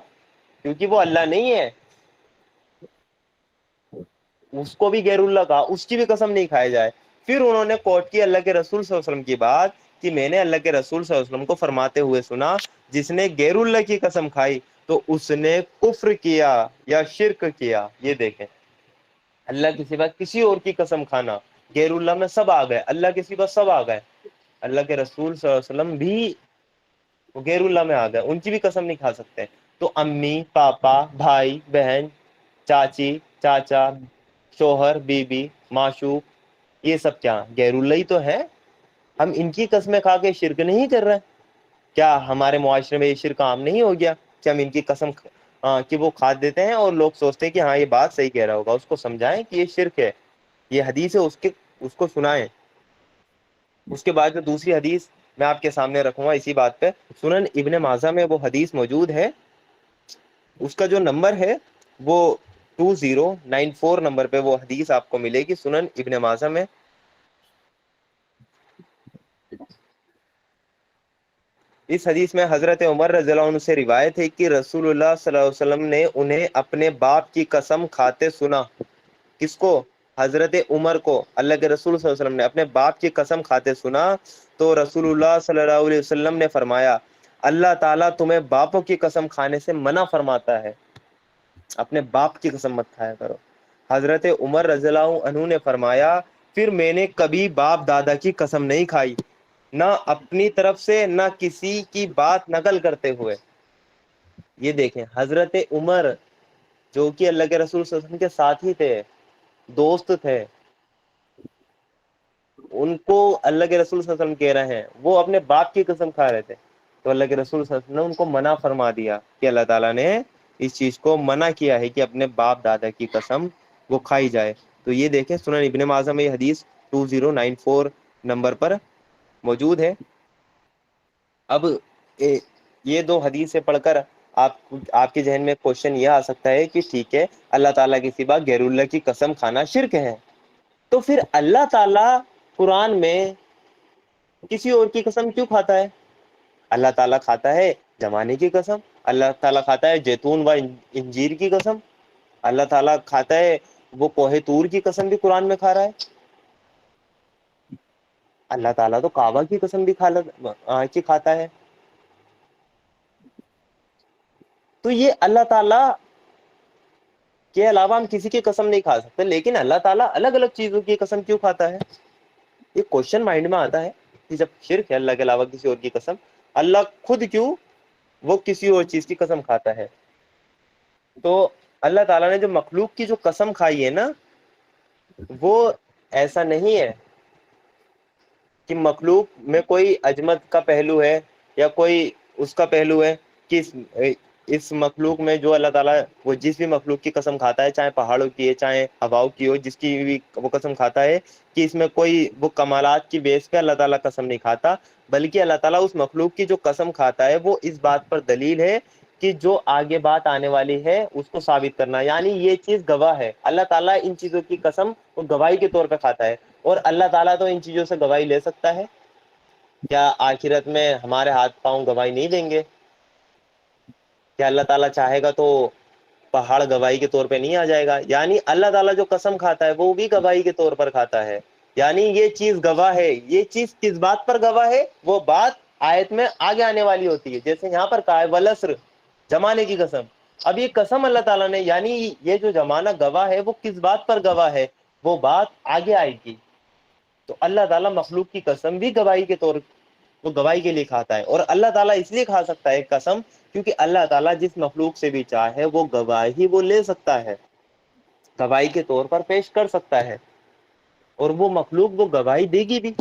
کیونکہ وہ اللہ نہیں ہے، اس کو بھی غیر اللہ کہا، اس کی بھی قسم نہیں کھائی جائے. پھر انہوں نے کوٹ کی اللہ کے رسول صلی اللہ علیہ وسلم کی بات کہ میں نے اللہ کے رسول صلی اللہ علیہ وسلم کو فرماتے ہوئے سنا جس نے غیر اللہ کی قسم کھائی تو اس نے کفر کیا یا شرک کیا. یہ دیکھیں اللہ کے سوا کسی اور کی قسم کھانا، غیر اللہ میں سب آ گئے، اللہ کے سوا سب آ گئے، اللہ کے رسول صلی اللہ علیہ وسلم بھی غیر اللہ میں آ گئے، ان کی بھی قسم نہیں کھا سکتے. تو امی، پاپا، بھائی، بہن، چاچی، چاچا، شوہر، بیوی، معشوق، یہ سب کیا غیر اللہ ہی تو ہے. ہم ان کی قسمیں کھا کے شرک نہیں کر رہے؟ کیا ہمارے معاشرے میں یہ شرک عام نہیں ہو گیا کہ ہم ان کی قسم کہ وہ کھا دیتے ہیں اور لوگ سوچتے ہیں کہ ہاں یہ بات صحیح کہہ رہا ہوگا، اس کو سمجھائیں کہ یہ شرک ہے، یہ حدیث ہے، اس کو سنائیں. اس کے بعد جو دوسری حدیث میں آپ کے سامنے رکھوں گا اسی بات پہ، سنن ابن ماجہ میں وہ حدیث موجود ہے، اس کا جو نمبر ہے وہ 2094 نمبر پہ وہ حدیث آپ کو ملے گی سنن ابن ماجہ میں. اس حدیث میں حضرت عمر رضی اللہ عنہ سے روایت ہے کہ رسول اللہ صلی اللہ علیہ وسلم نے انہیں اپنے باپ کی قسم کھاتے سنا. کس کو؟ حضرت عمر کو اللہ کے رسول صلی اللہ علیہ وسلم نے اپنے باپ کی قسم کھاتے سنا. تو رسول اللہ صلی اللہ علیہ وسلم نے فرمایا اللہ تعالیٰ تمہیں باپوں کی قسم کھانے سے منع فرماتا ہے، اپنے باپ کی قسم مت کھایا کرو۔ حضرت عمر رضی اللہ عنہ نے فرمایا پھر میں نے کبھی باپ دادا کی قسم نہیں کھائی، نہ اپنی طرف سے نہ کسی کی بات نقل کرتے ہوئے۔ یہ دیکھیں حضرت عمر جو کہ اللہ کے رسول صلی اللہ علیہ وسلم کے ساتھی تھے، دوست تھے، ان کو اللہ کے رسول صلی اللہ علیہ وسلم کہہ رہے ہیں وہ اپنے باپ کی قسم کھا رہے تھے، تو اللہ کے رسول صلی اللہ علیہ وسلم نے ان کو منع فرما دیا کہ اللہ تعالیٰ نے اس چیز کو منع کیا ہے کہ اپنے باپ دادا کی قسم وہ کھائی جائے۔ تو یہ دیکھیں سنن ابن ماجہ میں یہ حدیث 2094 نمبر پر موجود ہے۔ اب یہ دو حدیث پڑھ کر آپ کے ذہن میں کوشچن یہ آ سکتا ہے کہ ٹھیک ہے اللہ تعالیٰ کے سوا غیر اللہ کی قسم کھانا شرک ہے، تو پھر اللہ تعالیٰ قرآن میں کسی اور کی قسم کیوں کھاتا ہے؟ اللہ تعالیٰ کھاتا ہے زمانے کی قسم، اللہ تعالیٰ کھاتا ہے زیتون و انجیر کی قسم، اللہ تعالیٰ کھاتا ہے وہ کوہ طور کی قسم بھی قرآن میں کھا رہا ہے، اللہ تعالیٰ تو کعبہ کی قسم بھی کھاتا ہے۔ تو یہ اللہ تعالیٰ کے علاوہ ہم کسی کی قسم نہیں کھا سکتے، لیکن اللہ تعالیٰ الگ الگ چیزوں کی قسم کیوں کھاتا ہے؟ یہ کوشچن مائنڈ میں آتا ہے کہ جب شرک ہے اللہ کے علاوہ کسی اور کی قسم، اللہ خود کیوں وہ کسی اور چیز کی قسم کھاتا ہے؟ تو اللہ تعالیٰ نے جو مخلوق کی جو قسم کھائی ہے نا، وہ ایسا نہیں ہے کہ مخلوق میں کوئی عظمت کا پہلو ہے یا کوئی اس کا پہلو ہے کہ اس مخلوق میں جو اللہ تعالیٰ وہ جس بھی مخلوق کی قسم کھاتا ہے، چاہے پہاڑوں کی ہے چاہے ہواؤں کی ہو، جس کی بھی وہ قسم کھاتا ہے کہ اس میں کوئی وہ کمالات کی بیس پہ اللہ تعالیٰ قسم نہیں کھاتا، بلکہ اللہ تعالیٰ اس مخلوق کی جو قسم کھاتا ہے وہ اس بات پر دلیل ہے کہ جو آگے بات آنے والی ہے اس کو ثابت کرنا، یعنی یہ چیز گواہ ہے۔ اللہ تعالیٰ ان چیزوں کی قسم وہ گواہی کے طور پہ کھاتا ہے، اور اللہ تعالیٰ تو ان چیزوں سے گواہی لے سکتا ہے، کیا آخرت میں ہمارے ہاتھ پاؤں گواہی نہیں دیں گے؟ کیا اللہ تعالیٰ چاہے گا تو پہاڑ گواہی کے طور پہ نہیں آ جائے گا؟ یعنی اللہ تعالیٰ جو قسم کھاتا ہے وہ بھی گواہی کے طور پر کھاتا ہے، یعنی یہ چیز گواہ ہے۔ یہ چیز کس بات پر گواہ ہے؟ وہ بات آیت میں آگے آنے والی ہوتی ہے، جیسے یہاں پر کہا ہے والعصر، زمانے کی قسم۔ اب یہ قسم اللہ تعالیٰ نے، یعنی یہ جو زمانہ گواہ ہے وہ کس بات پر گواہ ہے؟ وہ بات آگے آئے گی۔ تو اللہ تعالیٰ مخلوق کی قسم بھی گواہی کے طور وہ گواہی کے لیے کھاتا ہے، اور اللہ تعالیٰ اس لیے کھا سکتا ہے قسم کیونکہ اللہ تعالیٰ جس مخلوق سے بھی چاہے وہ گواہی وہ لے سکتا ہے، گواہی کے طور پر پیش کر سکتا ہے، اور وہ مخلوق وہ گواہی دے گی بھی۔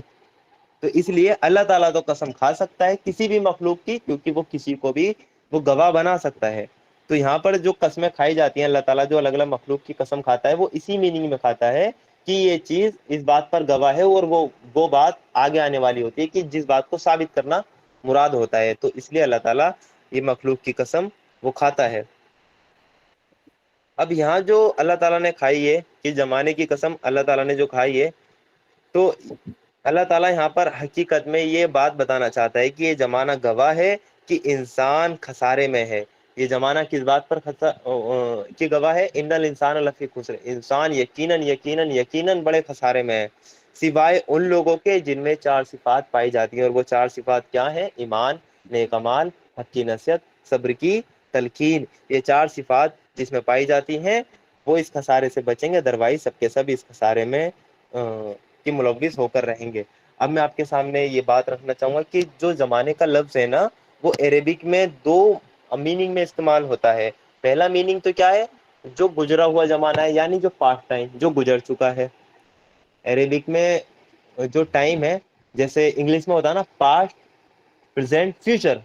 تو اس لیے اللہ تعالیٰ تو قسم کھا سکتا ہے کسی بھی مخلوق کی، کیونکہ وہ کسی کو بھی وہ گواہ بنا سکتا ہے۔ تو یہاں پر جو قسمیں کھائی جاتی ہیں اللہ تعالیٰ جو الگ الگ مخلوق کی قسم کھاتا ہے وہ اسی میننگ میں کھاتا ہے کہ یہ چیز اس بات پر گواہ ہے، اور وہ بات آگے آنے والی ہوتی ہے کہ جس بات کو ثابت کرنا مراد ہوتا ہے، تو اس لیے اللہ تعالیٰ یہ مخلوق کی قسم وہ کھاتا ہے۔ اب یہاں جو اللہ تعالیٰ نے کھائی ہے کہ زمانے کی قسم اللہ تعالیٰ نے جو کھائی ہے، تو اللہ تعالیٰ یہاں پر حقیقت میں یہ بات بتانا چاہتا ہے کہ یہ زمانہ گواہ ہے کہ انسان خسارے میں ہے۔ یہ زمانہ کس بات پر کی گواہ ہے؟ ان الانسان لفی خسر، انسان یقیناً بڑے خسارے میں ہے، سوائے ان لوگوں کے جن میں چار صفات پائی جاتی ہیں، اور وہ چار صفات کیا ہیں؟ ایمان، نیک اعمال، حق کی نصیحت، صبر کی تلقین۔ یہ چار صفات جس میں پائی جاتی ہیں وہ اس خسارے سے بچیں گے، ادروائز سب کے سب اس خسارے میں کی ملوث ہو کر رہیں گے۔ اب میں آپ کے سامنے یہ بات رکھنا چاہوں گا کہ جو زمانے کا لفظ ہے نا، وہ عربک میں دو میننگ میں استعمال ہوتا ہے۔ پہلا میننگ تو کیا ہے؟ جو گزرا ہوا زمانہ ہے، یعنی جو پاسٹ ٹائم جو گزر چکا ہے۔ عربک میں جو ٹائم ہے جیسے انگلش میں ہوتا ہے نا پاسٹ، پریزنٹ، فیوچر،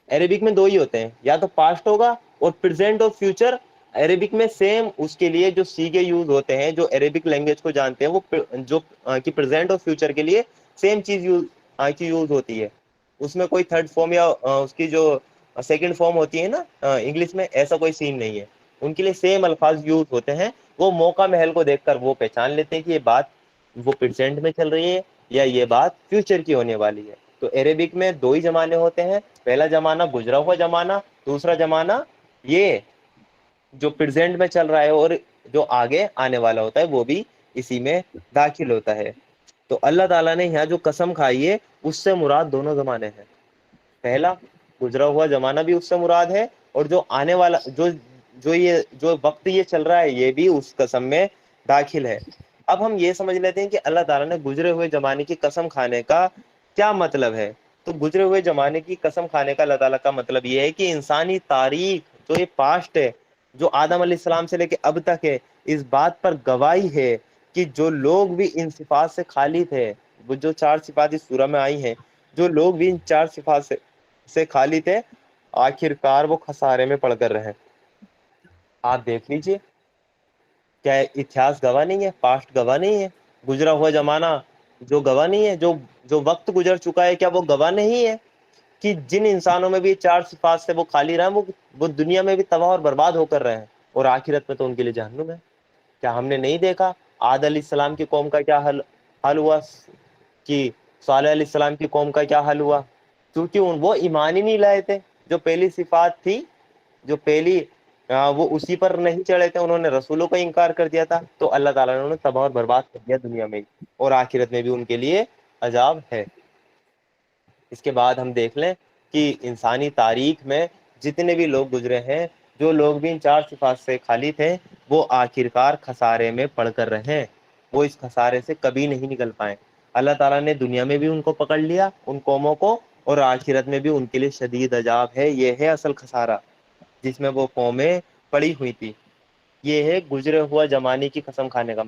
عربک میں دو ہی ہوتے ہیں، یا تو پاسٹ ہوگا اور پریزنٹ اور فیوچر عربک میں سیم اس کے لیے جو سیگے یوز ہوتے ہیں، جو عربک لینگویج کو جانتے ہیں وہ جو کہ پریزنٹ اور فیوچر کے لیے سیم چیز یوز ہوتی ہے، اس میں کوئی تھرڈ فارم یا اس کی جو سیکنڈ فارم ہوتی ہے نا انگلش میں، ایسا کوئی سین نہیں ہے، ان کے لیے سیم الفاظ یوز ہوتے ہیں۔ وہ موقع محل کو دیکھ کر وہ پہچان لیتے ہیں کہ یہ بات وہ پریزنٹ میں چل رہی ہے یا یہ بات فیوچر کی ہونے والی ہے۔ تو عربک میں دو ہی زمانے ہوتے ہیں، پہلا زمانہ گزرا ہوا زمانہ، دوسرا زمانہ یہ جو پریزنٹ میں چل رہا ہے اور جو آگے آنے والا ہوتا ہے وہ بھی اسی میں داخل ہوتا ہے۔ تو اللہ تعالیٰ نے یہاں جو قسم کھائی ہے اس سے مراد دونوں زمانے ہیں، پہلا گزرا ہوا زمانہ بھی اس سے مراد ہے، اور جو آنے والا جو وقت یہ چل رہا ہے یہ بھی اس قسم میں داخل ہے۔ اب ہم یہ سمجھ لیتے ہیں کہ اللہ تعالیٰ نے گزرے ہوئے زمانے کی قسم کھانے کا کیا مطلب ہے۔ تو گزرے ہوئے زمانے کی قسم کھانے کا اللہ تعالیٰ کا مطلب یہ ہے کہ انسانی تاریخ جو یہ پاسٹ ہے، جو آدم علیہ السلام سے لے کے اب تک ہے، اس بات پر گواہی ہے کہ جو لوگ بھی ان صفات سے خالی تھے، وہ جو 4 صفات اس سورہ میں آئی ہیں، جو لوگ بھی ان 4 صفات سے خالی تھے، آخر کار وہ خسارے میں پڑ کر رہے۔ آپ دیکھ لیجئے، کیا اتہاس گواہ نہیں ہے، پاسٹ گواہ نہیں ہے، گزرا ہوا زمانہ جو گواہ نہیں ہے، جو وقت گزر چکا ہے، کیا وہ گواہ نہیں ہے کہ جن انسانوں میں بھی 4 صفات سے وہ خالی رہے ہیں، وہ دنیا میں بھی تباہ اور برباد ہو کر رہے ہیں، اور آخرت میں تو ان کے لیے جہنم ہے۔ کیا ہم نے نہیں دیکھا عاد علیہ السلام کی قوم کا کیا حال ہوا، کہ صالح علیہ السلام کی قوم کا کیا حال ہوا؟ کیونکہ وہ ایمان ہی نہیں لائے تھے۔ جو پہلی صفات تھی، جو پہلی وہ اسی پر نہیں چڑھے تھے، انہوں نے رسولوں کا انکار کر دیا تھا، تو اللہ تعالیٰ نے انہیں تباہ اور برباد کر دیا دنیا میں، اور آخرت میں بھی ان کے لیے عذاب ہے۔ اس کے بعد ہم دیکھ لیں کہ انسانی تاریخ میں جتنے بھی لوگ گزرے ہیں، جو لوگ بھی ان 4 صفات سے خالی تھے، وہ آخرکار خسارے میں پڑ کر رہے، وہ اس خسارے سے کبھی نہیں نکل پائے۔ اللہ تعالیٰ نے دنیا میں بھی ان کو پکڑ لیا، ان قوموں کو، اور آخرت میں بھی ان کے لیے شدید عذاب ہے۔ یہ ہے اصل خسارہ جس میں وہ قومیں پڑی ہوئی تھی۔ یہ ہے گزرے ہوا زمانے کی قسم کھانے کا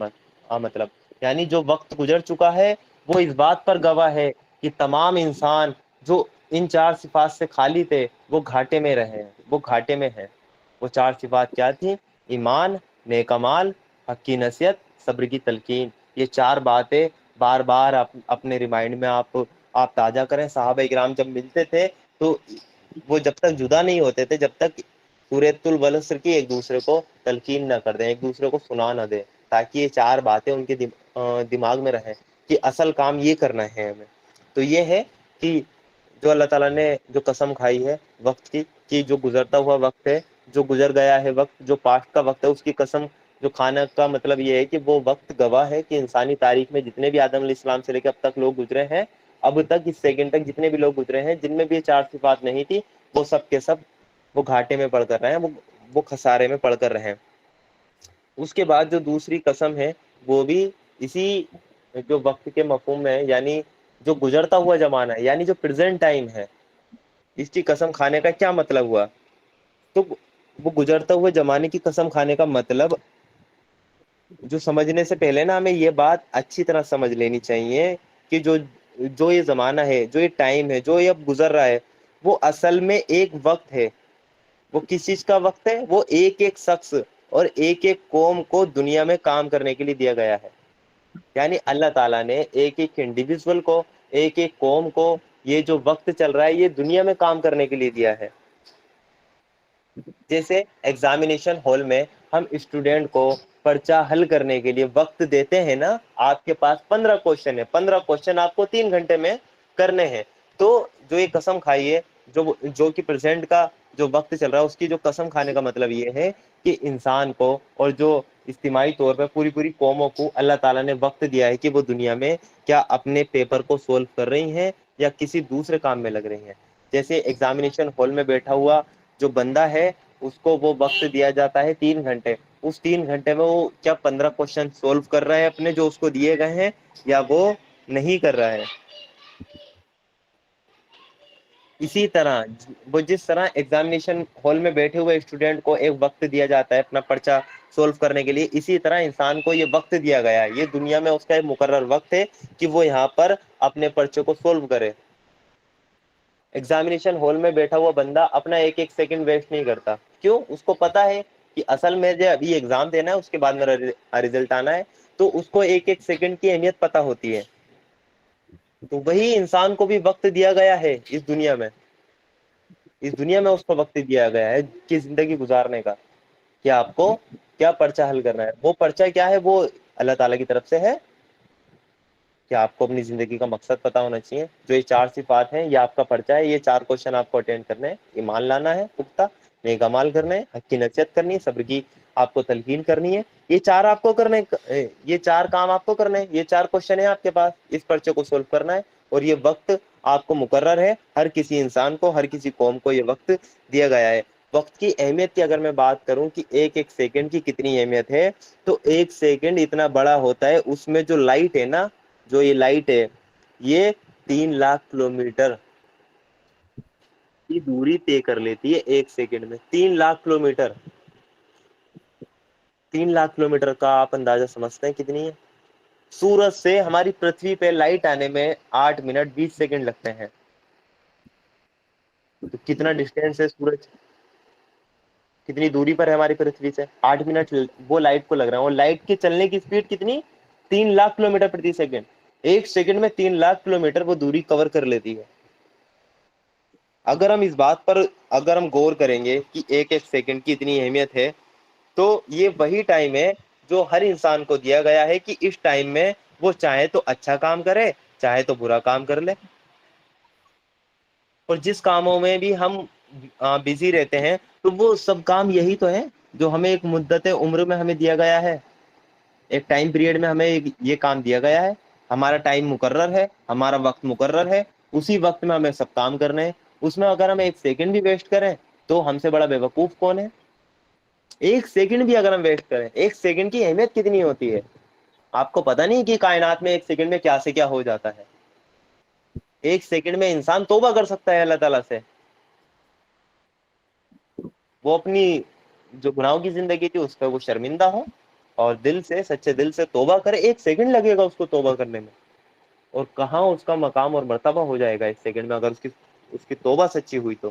مطلب، یعنی جو وقت گزر چکا ہے وہ اس بات پر گواہ ہے کہ تمام انسان جو ان 4 صفات سے خالی تھے وہ گھاٹے میں رہے ہیں، وہ گھاٹے میں ہیں۔ وہ 4 صفات کیا تھیں؟ ایمان، نیک اعمال، حق کی نصیحت، صبر کی تلقین۔ یہ 4 باتیں بار بار اپنے ریمائنڈ میں آپ تازہ کریں۔ صحابہ کرام جب ملتے تھے تو وہ جب تک جدا نہیں ہوتے تھے، جب تک سورۃ الولسر کی ایک دوسرے کو تلقین نہ کر دیں، ایک دوسرے کو سنا نہ دیں، تاکہ یہ 4 باتیں ان کے دماغ میں رہیں کہ اصل کام یہ کرنا ہے ہمیں۔ تو یہ ہے کہ جو اللہ تعالیٰ نے جو قسم کھائی ہے وقت کی، کہ جو گزرتا ہوا وقت ہے، جو گزر گیا ہے وقت، جو پاسٹ کا وقت ہے، اس کی قسم جو کھانا کا مطلب یہ ہے کہ وہ وقت گواہ ہے کہ انسانی تاریخ میں جتنے بھی آدم علیہ السلام سے لے کے اب تک لوگ گزرے ہیں، اب تک اس سیکنڈ تک جتنے بھی لوگ گزرے ہیں، جن میں بھی یہ 4 صفات نہیں تھی، وہ سب کے سب وہ گھاٹے میں پڑ کر رہے ہیں، وہ خسارے میں پڑ کر رہے ہیں۔ اس کے بعد جو دوسری قسم ہے وہ بھی اسی جو وقت کے مفہوم میں ہے، یعنی جو گزرتا ہوا زمانہ ہے، یعنی جو پریزنٹ ٹائم ہے، اس کی قسم کھانے کا کیا مطلب ہوا؟ تو وہ گزرتا ہوئے زمانے کی قسم کھانے کا مطلب جو سمجھنے سے پہلے نا ہمیں یہ بات اچھی طرح سمجھ لینی چاہیے کہ جو یہ زمانہ ہے، جو یہ ٹائم ہے، جو یہ اب گزر رہا ہے، وہ اصل میں ایک وقت ہے۔ وہ کس چیز کا وقت ہے؟ وہ ایک ایک شخص اور ایک ایک قوم کو دنیا میں کام کرنے کے لیے دیا گیا ہے۔ یعنی اللہ تعالیٰ نے ایک ایک انڈیویژول کو، ایک ایک قوم کو، یہ جو وقت چل رہا ہے یہ دنیا میں کام کرنے کے لیے دیا ہے۔ جیسے ایگزامینیشن ہال میں ہم اسٹوڈنٹ کو پرچہ حل کرنے کے لیے وقت دیتے ہیں نا، آپ کے پاس 15 کوشچن ہے، 15 کوشچن آپ کو 3 گھنٹے میں کرنے ہیں۔ تو جو یہ قسم کھائی ہے، جو کہ پریزنٹ کا جو وقت چل رہا ہے، اس کی جو قسم کھانے کا مطلب یہ ہے کہ انسان کو اور جو اجتماعی طور پہ پوری قوموں کو اللہ تعالیٰ نے وقت دیا ہے کہ وہ دنیا میں کیا اپنے پیپر کو سولو کر رہی ہیں یا کسی دوسرے کام میں لگ رہی ہیں۔ جیسے ایگزامینیشن ہال میں بیٹھا ہوا جو بندہ ہے، اس کو وہ وقت دیا جاتا ہے 3 گھنٹے، اس 3 گھنٹے میں وہ کیا 15 کوشچن سولو کر رہا ہے اپنے جو اس کو دیے گئے ہیں، یا وہ نہیں کر رہا ہے۔ اسی طرح وہ جس طرح ایگزامینیشن ہال میں بیٹھے ہوئے اسٹوڈنٹ کو ایک وقت دیا جاتا ہے اپنا پرچہ سولو کرنے کے لیے، اسی طرح انسان کو یہ وقت دیا گیا ہے، یہ دنیا میں اس کا ایک مقرر وقت ہے کہ وہ یہاں پر اپنے پرچے کو سولو کرے۔ ایگزامینیشن ہال میں بیٹھا ہوا بندہ اپنا ایک ایک سیکنڈ ویسٹ نہیں کرتا، کیوں؟ اس کو پتا ہے کہ اصل میں جو ابھی ایگزام دینا ہے، اس کے بعد میرا رزلٹ آنا ہے، تو اس کو ایک ایک سیکنڈ کی اہمیت پتا ہوتی ہے۔ تو وہی انسان کو بھی وقت دیا گیا ہے اس دنیا میں اس کو وقت دیا گیا ہے کہ زندگی گزارنے کا، کہ آپ کو کیا پرچہ حل کرنا ہے۔ وہ پرچہ کیا ہے؟ وہ اللہ تعالیٰ کی طرف سے ہے کہ آپ کو اپنی زندگی کا مقصد پتا ہونا چاہیے۔ جو یہ 4 صفات ہیں یہ آپ کا پرچہ ہے، یہ 4 کوشچن آپ کو اٹینڈ کرنے ہیں۔ ایمان لانا ہے پختہ، نیک اعمال کرنے ہیں، حق کی نصیحت کرنی ہے، صبر کی آپ کو تلقین کرنی ہے۔ یہ 4 آپ کو کرنے، یہ 4 کام آپ کو کرنے ہیں، یہ 4 کوشچن ہیں آپ کے پاس، اس پرچے کو سولو کرنا ہے، اور یہ وقت آپ کو مقرر ہے، ہر کسی انسان کو، ہر کسی قوم کو یہ وقت دیا گیا ہے۔ وقت کی اہمیت کی اگر میں بات کروں کہ ایک ایک سیکنڈ کی کتنی اہمیت ہے، تو ایک سیکنڈ اتنا بڑا ہوتا ہے، اس میں جو لائٹ ہے نا، جو یہ لائٹ ہے، یہ 3 لاکھ کلومیٹر کی دوری طے کر لیتی ہے ایک سیکنڈ میں۔ 3 لاکھ کلومیٹر، 3 لاکھ کلومیٹر کا آپ اندازہ سمجھتے ہیں کتنی ہے؟ سورج سے ہماری پرتھوی پہ لائٹ آنے میں 8 منٹ 20 سیکنڈ لگتے ہیں۔ تو کتنا ڈسٹینس ہے سورج، کتنی دوری پر ہے ہماری پرتھوی سے؟ 8 منٹ وہ لائٹ کو لگ رہا ہے، اور لائٹ کے چلنے کی اسپیڈ کتنی؟ 3 لاکھ کلومیٹر 1 سیکنڈ۔ ایک سیکنڈ میں 3 لاکھ کلومیٹر وہ دوری کور کر لیتی ہے۔ اگر ہم اس بات پر اگر ہم غور کریں گے کہ ایک ایک سیکنڈ کی اتنی اہمیت ہے، تو یہ وہی ٹائم ہے جو ہر انسان کو دیا گیا ہے کہ اس ٹائم میں وہ چاہے تو اچھا کام کرے، چاہے تو برا کام کر لے۔ اور جس کاموں میں بھی ہم بزی رہتے ہیں، تو وہ سب کام یہی تو ہے جو ہمیں ایک مدت عمر میں ہمیں دیا گیا ہے، ایک ٹائم پیریڈ میں ہمیں یہ کام دیا گیا ہے۔ ہمارا ٹائم مقرر ہے، ہمارا وقت مقرر ہے، اسی وقت میں ہمیں سب کام کرنے ہیں۔ اس میں اگر ہم ایک سیکنڈ بھی ویسٹ کریں تو ہم سے بڑا بے وقوف کون ہے؟ ایک سیکنڈ بھی اگر ہم ویسٹ کریں، ایک سیکنڈ کی اہمیت کتنی ہوتی ہے؟ آپ کو پتا نہیں کہ کائنات میں ایک سیکنڈ میں کیا سے کیا ہو جاتا ہے۔ ایک سیکنڈ میں انسان توبہ کر سکتا ہے اللہ تعالیٰ سے، وہ اپنی جو گناہوں کی زندگی تھی اس پہ وہ شرمندہ ہو اور دل سے، سچے دل سے توبہ کرے۔ ایک سیکنڈ لگے گا اس کو توبہ کرنے میں، اور کہاں اس کا مقام اور مرتبہ ہو جائے گا ایک سیکنڈ میں، اگر اس کی توبہ سچی ہوئی تو۔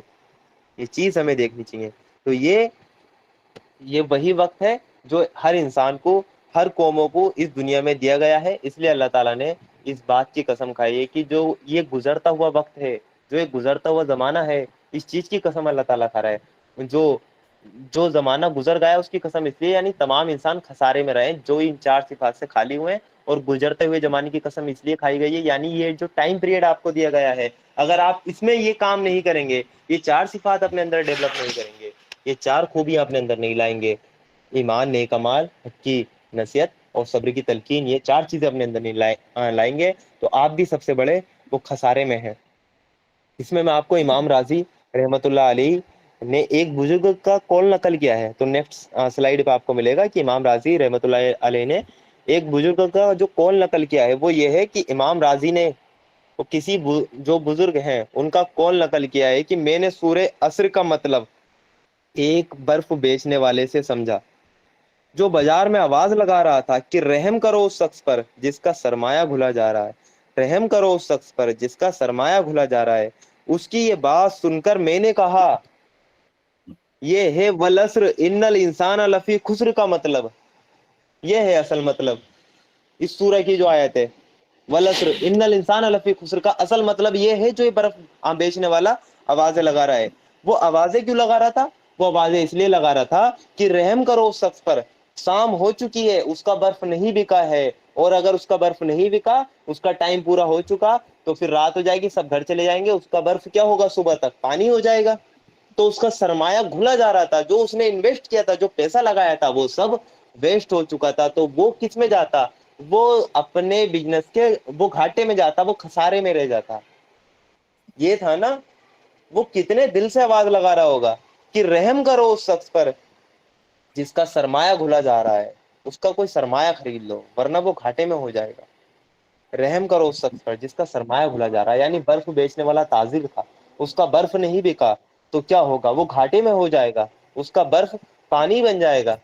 یہ چیز ہمیں دیکھنی چاہیے۔ تو یہ وہی وقت ہے جو ہر انسان کو، ہر قوموں کو اس دنیا میں دیا گیا ہے۔ اس لیے اللہ تعالیٰ نے اس بات کی قسم کھائی ہے کہ جو یہ گزرتا ہوا وقت ہے، جو یہ گزرتا ہوا زمانہ ہے، اس چیز کی قسم اللہ تعالیٰ کھا رہا ہے۔ جو زمانہ گزر گیا اس کی قسم اس لیے، یعنی تمام انسان خسارے میں رہے جو ان 4 صفات سے خالی ہوئے ہیں، اور گزرتے ہوئے زمانے کی قسم اس لیے کھائی گئی ہے، یعنی یہ جو ٹائم پیریڈ آپ کو دیا گیا ہے، اگر آپ اس میں یہ کام نہیں کریں گے، یہ 4 صفات اپنے اندر ڈیولپ نہیں کریں گے، یہ 4 خوبیاں اپنے اندر نہیں لائیں گے، ایمان، نیک اعمال، حق کی نصیحت اور صبر کی تلقین، یہ 4 چیزیں اپنے اندر نہیں لائیں گے، تو آپ بھی سب سے بڑے وہ خسارے میں ہیں۔ اس میں آپ کو امام راضی رحمۃ اللہ علیہ نے ایک بزرگ کا قول نقل کیا ہے، تو نیکسٹ سلائیڈ پہ آپ کو ملے گا کہ امام راضی رحمۃ اللہ علیہ نے ایک بزرگ کا جو قول نقل کیا ہے، وہ یہ ہے کہ امام راضی نے کسی جو بزرگ ہیں ان کا قول نقل کیا ہے کہ میں نے سورہ عصر کا مطلب ایک برف بیچنے والے سے سمجھا، جو بازار میں آواز لگا رہا تھا کہ رحم کرو اس شخص پر جس کا سرمایہ گھلا جا رہا ہے، رحم کرو اس شخص پر جس کا سرمایہ گھلا جا رہا ہے۔ اس کی یہ بات سن کر میں نے کہا، یہ ہے والعصر ان الانسان لفی خسر کا مطلب، یہ ہے اصل مطلب اس سورہ کی جو آیت ہے، والعصر ان الانسان لفی خسر کا اصل مطلب یہ ہے جو یہ برف بیچنے والا آوازیں لگا رہا ہے۔ وہ آوازیں کیوں لگا رہا تھا؟ وہ آوازیں اس لیے لگا رہا تھا کہ رحم کرو اس شخص پر، شام ہو چکی ہے، اس کا برف نہیں بکا ہے، اور اگر اس کا برف نہیں بکا، اس کا ٹائم پورا ہو چکا، تو پھر رات ہو جائے گی، سب گھر چلے جائیں گے، اس کا برف کیا ہوگا؟ صبح تک پانی ہو جائے گا۔ تو اس کا سرمایہ گھلا جا رہا تھا، جو اس نے انویسٹ کیا تھا، جو پیسہ لگایا تھا، وہ سب ویسٹ ہو چکا تھا۔ تو وہ کس میں جاتا؟ وہ اپنے بزنس کے وہ گھاٹے میں جاتا، وہ خسارے میں رہ جاتا۔ یہ تھا نا، وہ کتنے دل سے آواز لگا رہا ہوگا کہ رحم کرو اس شخص پر جس کا سرمایہ گھلا جا رہا ہے، اس کا کوئی سرمایہ خرید لو ورنہ وہ گھاٹے میں ہو جائے گا۔ رحم کرو اس شخص پر جس کا سرمایہ گھلا جا رہا ہے، یعنی برف بیچنے والا تاجر تھا، اس کا برف نہیں بکا تو کیا ہوگا؟ وہ گھاٹے میں ہو جائے گا، اس کا برف پانی بن جائے گا،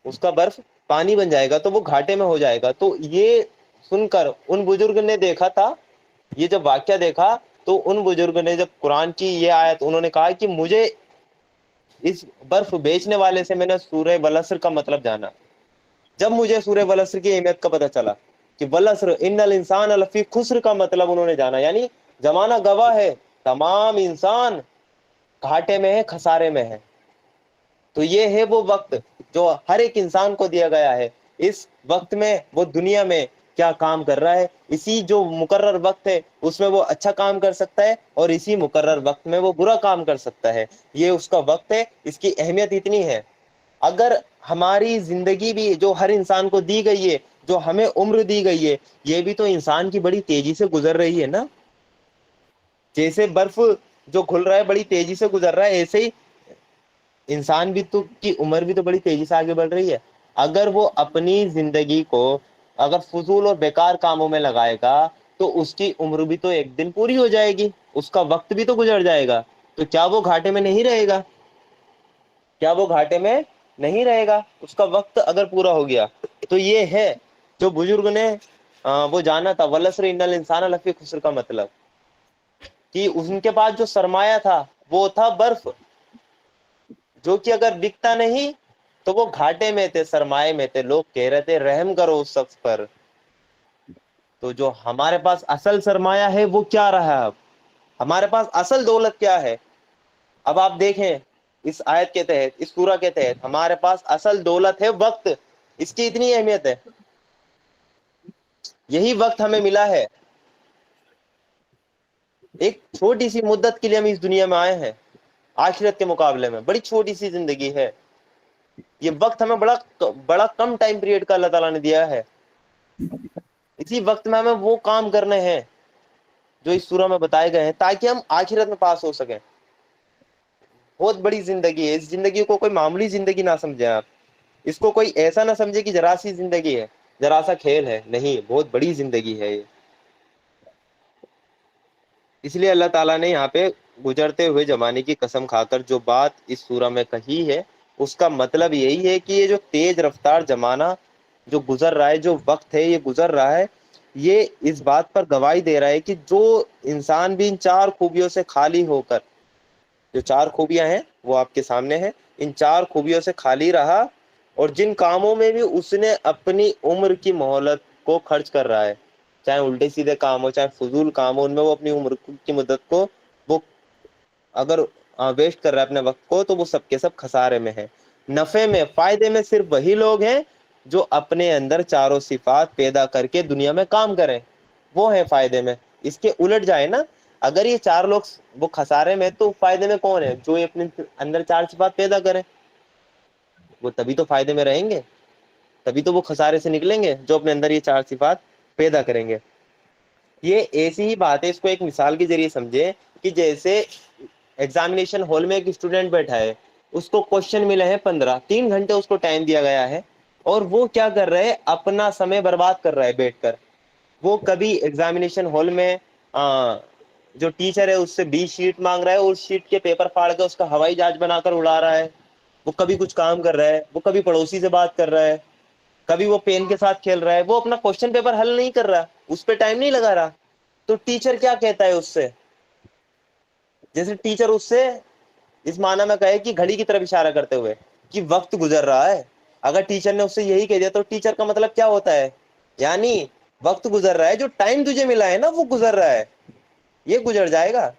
اس کا برف پانی بن جائے گا، تو وہ گھاٹے میں ہو جائے گا۔ تو یہ سن کر ان بزرگ نے دیکھا تھا، یہ جب واقعہ دیکھا تو ان بزرگ نے جب قرآن کی یہ آیت، انہوں نے کہا کہ مجھے اس برف بیچنے والے سے میں نے سورہ والعصر کا مطلب جانا۔ جب مجھے سورہ والعصر کی اہمیت کا پتہ چلا کہ والعصر ان الانسان لفی خسر کا مطلب انہوں نے جانا، یعنی زمانہ گواہ ہے، تمام انسان گھاٹے میں ہے، خسارے میں ہے۔ تو یہ ہے وہ وقت جو ہر ایک انسان کو دیا گیا ہے۔ اس وقت میں وہ دنیا میں کیا کام کر رہا ہے، اسی جو مقرر وقت ہے اس میں وہ اچھا کام کر سکتا ہے، اور اسی مقرر وقت میں وہ برا کام کر سکتا ہے۔ یہ اس کا وقت ہے، اس کی اہمیت اتنی ہے۔ اگر ہماری زندگی بھی جو ہر انسان کو دی گئی ہے، جو ہمیں عمر دی گئی ہے، یہ بھی تو انسان کی بڑی تیزی سے گزر رہی ہے نا۔ جیسے برف جو گھل رہا ہے بڑی تیزی سے گزر رہا ہے، ایسے ہی انسان بھی تو کی عمر بھی تو بڑی تیزی سے آگے بڑھ رہی ہے. اگر وہ اپنی زندگی کو اگر فضول اور بیکار کاموں میں لگائے گا تو اس کی عمر بھی تو ایک دن پوری ہو جائے گی، اس کا وقت بھی تو گزر جائے گا. تو کیا وہ گھاٹے میں نہیں رہے گا؟ کیا وہ گھاٹے میں نہیں رہے گا اس کا وقت اگر پورا ہو گیا؟ تو یہ ہے جو بزرگ نے وہ جانا تھا، وَالْعَصْرِ إِنَّ الْإِنسَانَ لَفِي خُسْرٍ کا مطلب کہ ان کے پاس جو سرمایہ تھا وہ تھا برف، جو کہ اگر بکتا نہیں تو وہ گھاٹے میں تھے، سرمایہ میں تھے. لوگ کہہ رہے تھے رحم کرو اس شخص پر. تو جو ہمارے پاس اصل سرمایہ ہے وہ کیا رہا؟ اب ہمارے پاس اصل دولت کیا ہے؟ اب آپ دیکھیں اس آیت کے تحت، اس سورہ کے تحت، ہمارے پاس اصل دولت ہے وقت. اس کی اتنی اہمیت ہے. یہی وقت ہمیں ملا ہے. ایک چھوٹی سی مدت کے لیے ہم اس دنیا میں آئے ہیں، آخرت کے مقابلے میں بڑی چھوٹی سی زندگی ہے. یہ وقت ہمیں بڑا کم ٹائم پیریڈ کا اللہ تعالیٰ نے دیا ہے. اسی وقت میں ہمیں وہ کام کرنے ہیں جو اس سورہ میں بتائے گئے ہیں تاکہ ہم آخرت میں پاس ہو سکیں. بہت بڑی زندگی ہے. اس زندگی کو کوئی معمولی زندگی نہ سمجھیں آپ. اس کو کوئی ایسا نہ سمجھے کہ ذرا سی زندگی ہے، ذرا سا کھیل ہے. نہیں، بہت بڑی زندگی ہے یہ. اس لیے اللہ تعالیٰ نے یہاں پہ گزرتے ہوئے زمانے کی قسم کھا کر جو بات اس سورہ میں کہی ہے اس کا مطلب یہی ہے کہ یہ جو تیز رفتار زمانہ جو گزر رہا ہے، جو وقت ہے یہ گزر رہا ہے، یہ اس بات پر گواہی دے رہا ہے کہ جو انسان بھی ان چار خوبیوں سے خالی ہو کر، جو چار خوبیاں ہیں وہ آپ کے سامنے ہیں، ان چار خوبیوں سے خالی رہا اور جن کاموں میں بھی اس نے اپنی عمر کی مہلت کو خرچ کر رہا ہے، چاہے الٹے سیدھے کام ہو، چاہے فضول کام ہو، ان میں وہ اپنی عمر کی مدت کو وہ اگر ویسٹ کر رہا ہے اپنے وقت کو، تو وہ سب کے سب خسارے میں ہے. نفع میں، فائدے میں صرف وہی لوگ ہیں جو اپنے اندر چاروں صفات پیدا کر کے دنیا میں کام کریں، وہ ہے فائدے میں. اس کے الٹ جائے نا، اگر یہ چار لوگ وہ خسارے میں، تو فائدے میں کون ہے؟ جو اپنے اندر چار صفات پیدا کریں، وہ تبھی تو فائدے میں رہیں گے، تبھی تو وہ خسارے سے نکلیں گے جو اپنے اندر یہ چار صفات پیدا کریں گے. یہ ایسی ہی بات ہے، اس کو ایک مثال کے ذریعے سمجھے کہ جیسے ایگزامینیشن ہال میں ایک اسٹوڈنٹ بیٹھا ہے، اس کو کوشچن ملے ہیں 15، 3 گھنٹے اس کو ٹائم دیا گیا ہے، اور وہ کیا کر رہے ہیں؟ اپنا سمے برباد کر رہا ہے بیٹھ کر. وہ کبھی ایگزامینیشن ہال میں جو ٹیچر ہے اس سے 20 شیٹ مانگ رہا ہے، اور اس شیٹ کے پیپر پھاڑ کے اس کا ہوائی جہاز بنا کر اڑا رہا ہے. وہ کبھی کچھ کام کر رہا ہے، وہ کبھی پڑوسی سے بات کر رہا ہے، کبھی وہ پین کے ساتھ کھیل رہا ہے. وہ اپنا کوشچن پیپر حل نہیں کر رہا، اس پہ ٹائم نہیں لگا رہا. تو ٹیچر کیا کہتا ہے اس سے؟ جیسے ٹیچر اس سے اس معنی میں کہے کہ گھڑی کی طرف اشارہ کرتے ہوئے کہ وقت گزر رہا ہے. اگر ٹیچر نے اس سے یہی کہہ دیا تو ٹیچر کا مطلب کیا ہوتا ہے؟ یعنی وقت گزر رہا ہے، جو ٹائم تجھے ملا ہے نا وہ گزر رہا ہے، یہ گزر جائے گا.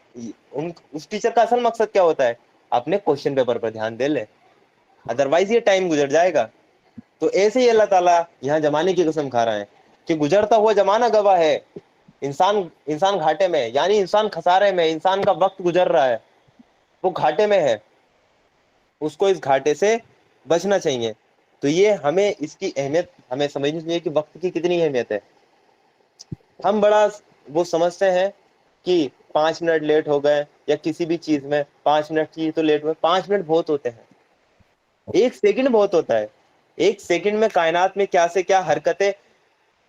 اس ٹیچر کا اصل مقصد کیا ہوتا ہے؟ اپنے کوشچن پیپر پر دھیان دے لے، ادروائز یہ ٹائم گزر جائے گا. تو ایسے ہی اللہ تعالیٰ یہاں زمانے کی قسم کھا رہا ہے کہ گزرتا ہوا زمانہ گواہ ہے. انسان گھاٹے میں، یعنی انسان خسارے میں، انسان کا وقت گزر رہا ہے، وہ گھاٹے میں ہے، اس کو اس گھاٹے سے بچنا چاہیے. تو یہ ہمیں اس کی اہمیت ہمیں سمجھنی چاہیے کہ وقت کی کتنی اہمیت ہے. ہم بڑا وہ سمجھتے ہیں کہ 5 منٹ لیٹ ہو گئے یا کسی بھی چیز میں 5 منٹ کی تو لیٹ ہوئے. 5 منٹ بہت ہوتے ہیں، 1 سیکنڈ بہت ہوتا ہے. 1 سیکنڈ میں کائنات میں کیا سے کیا حرکتیں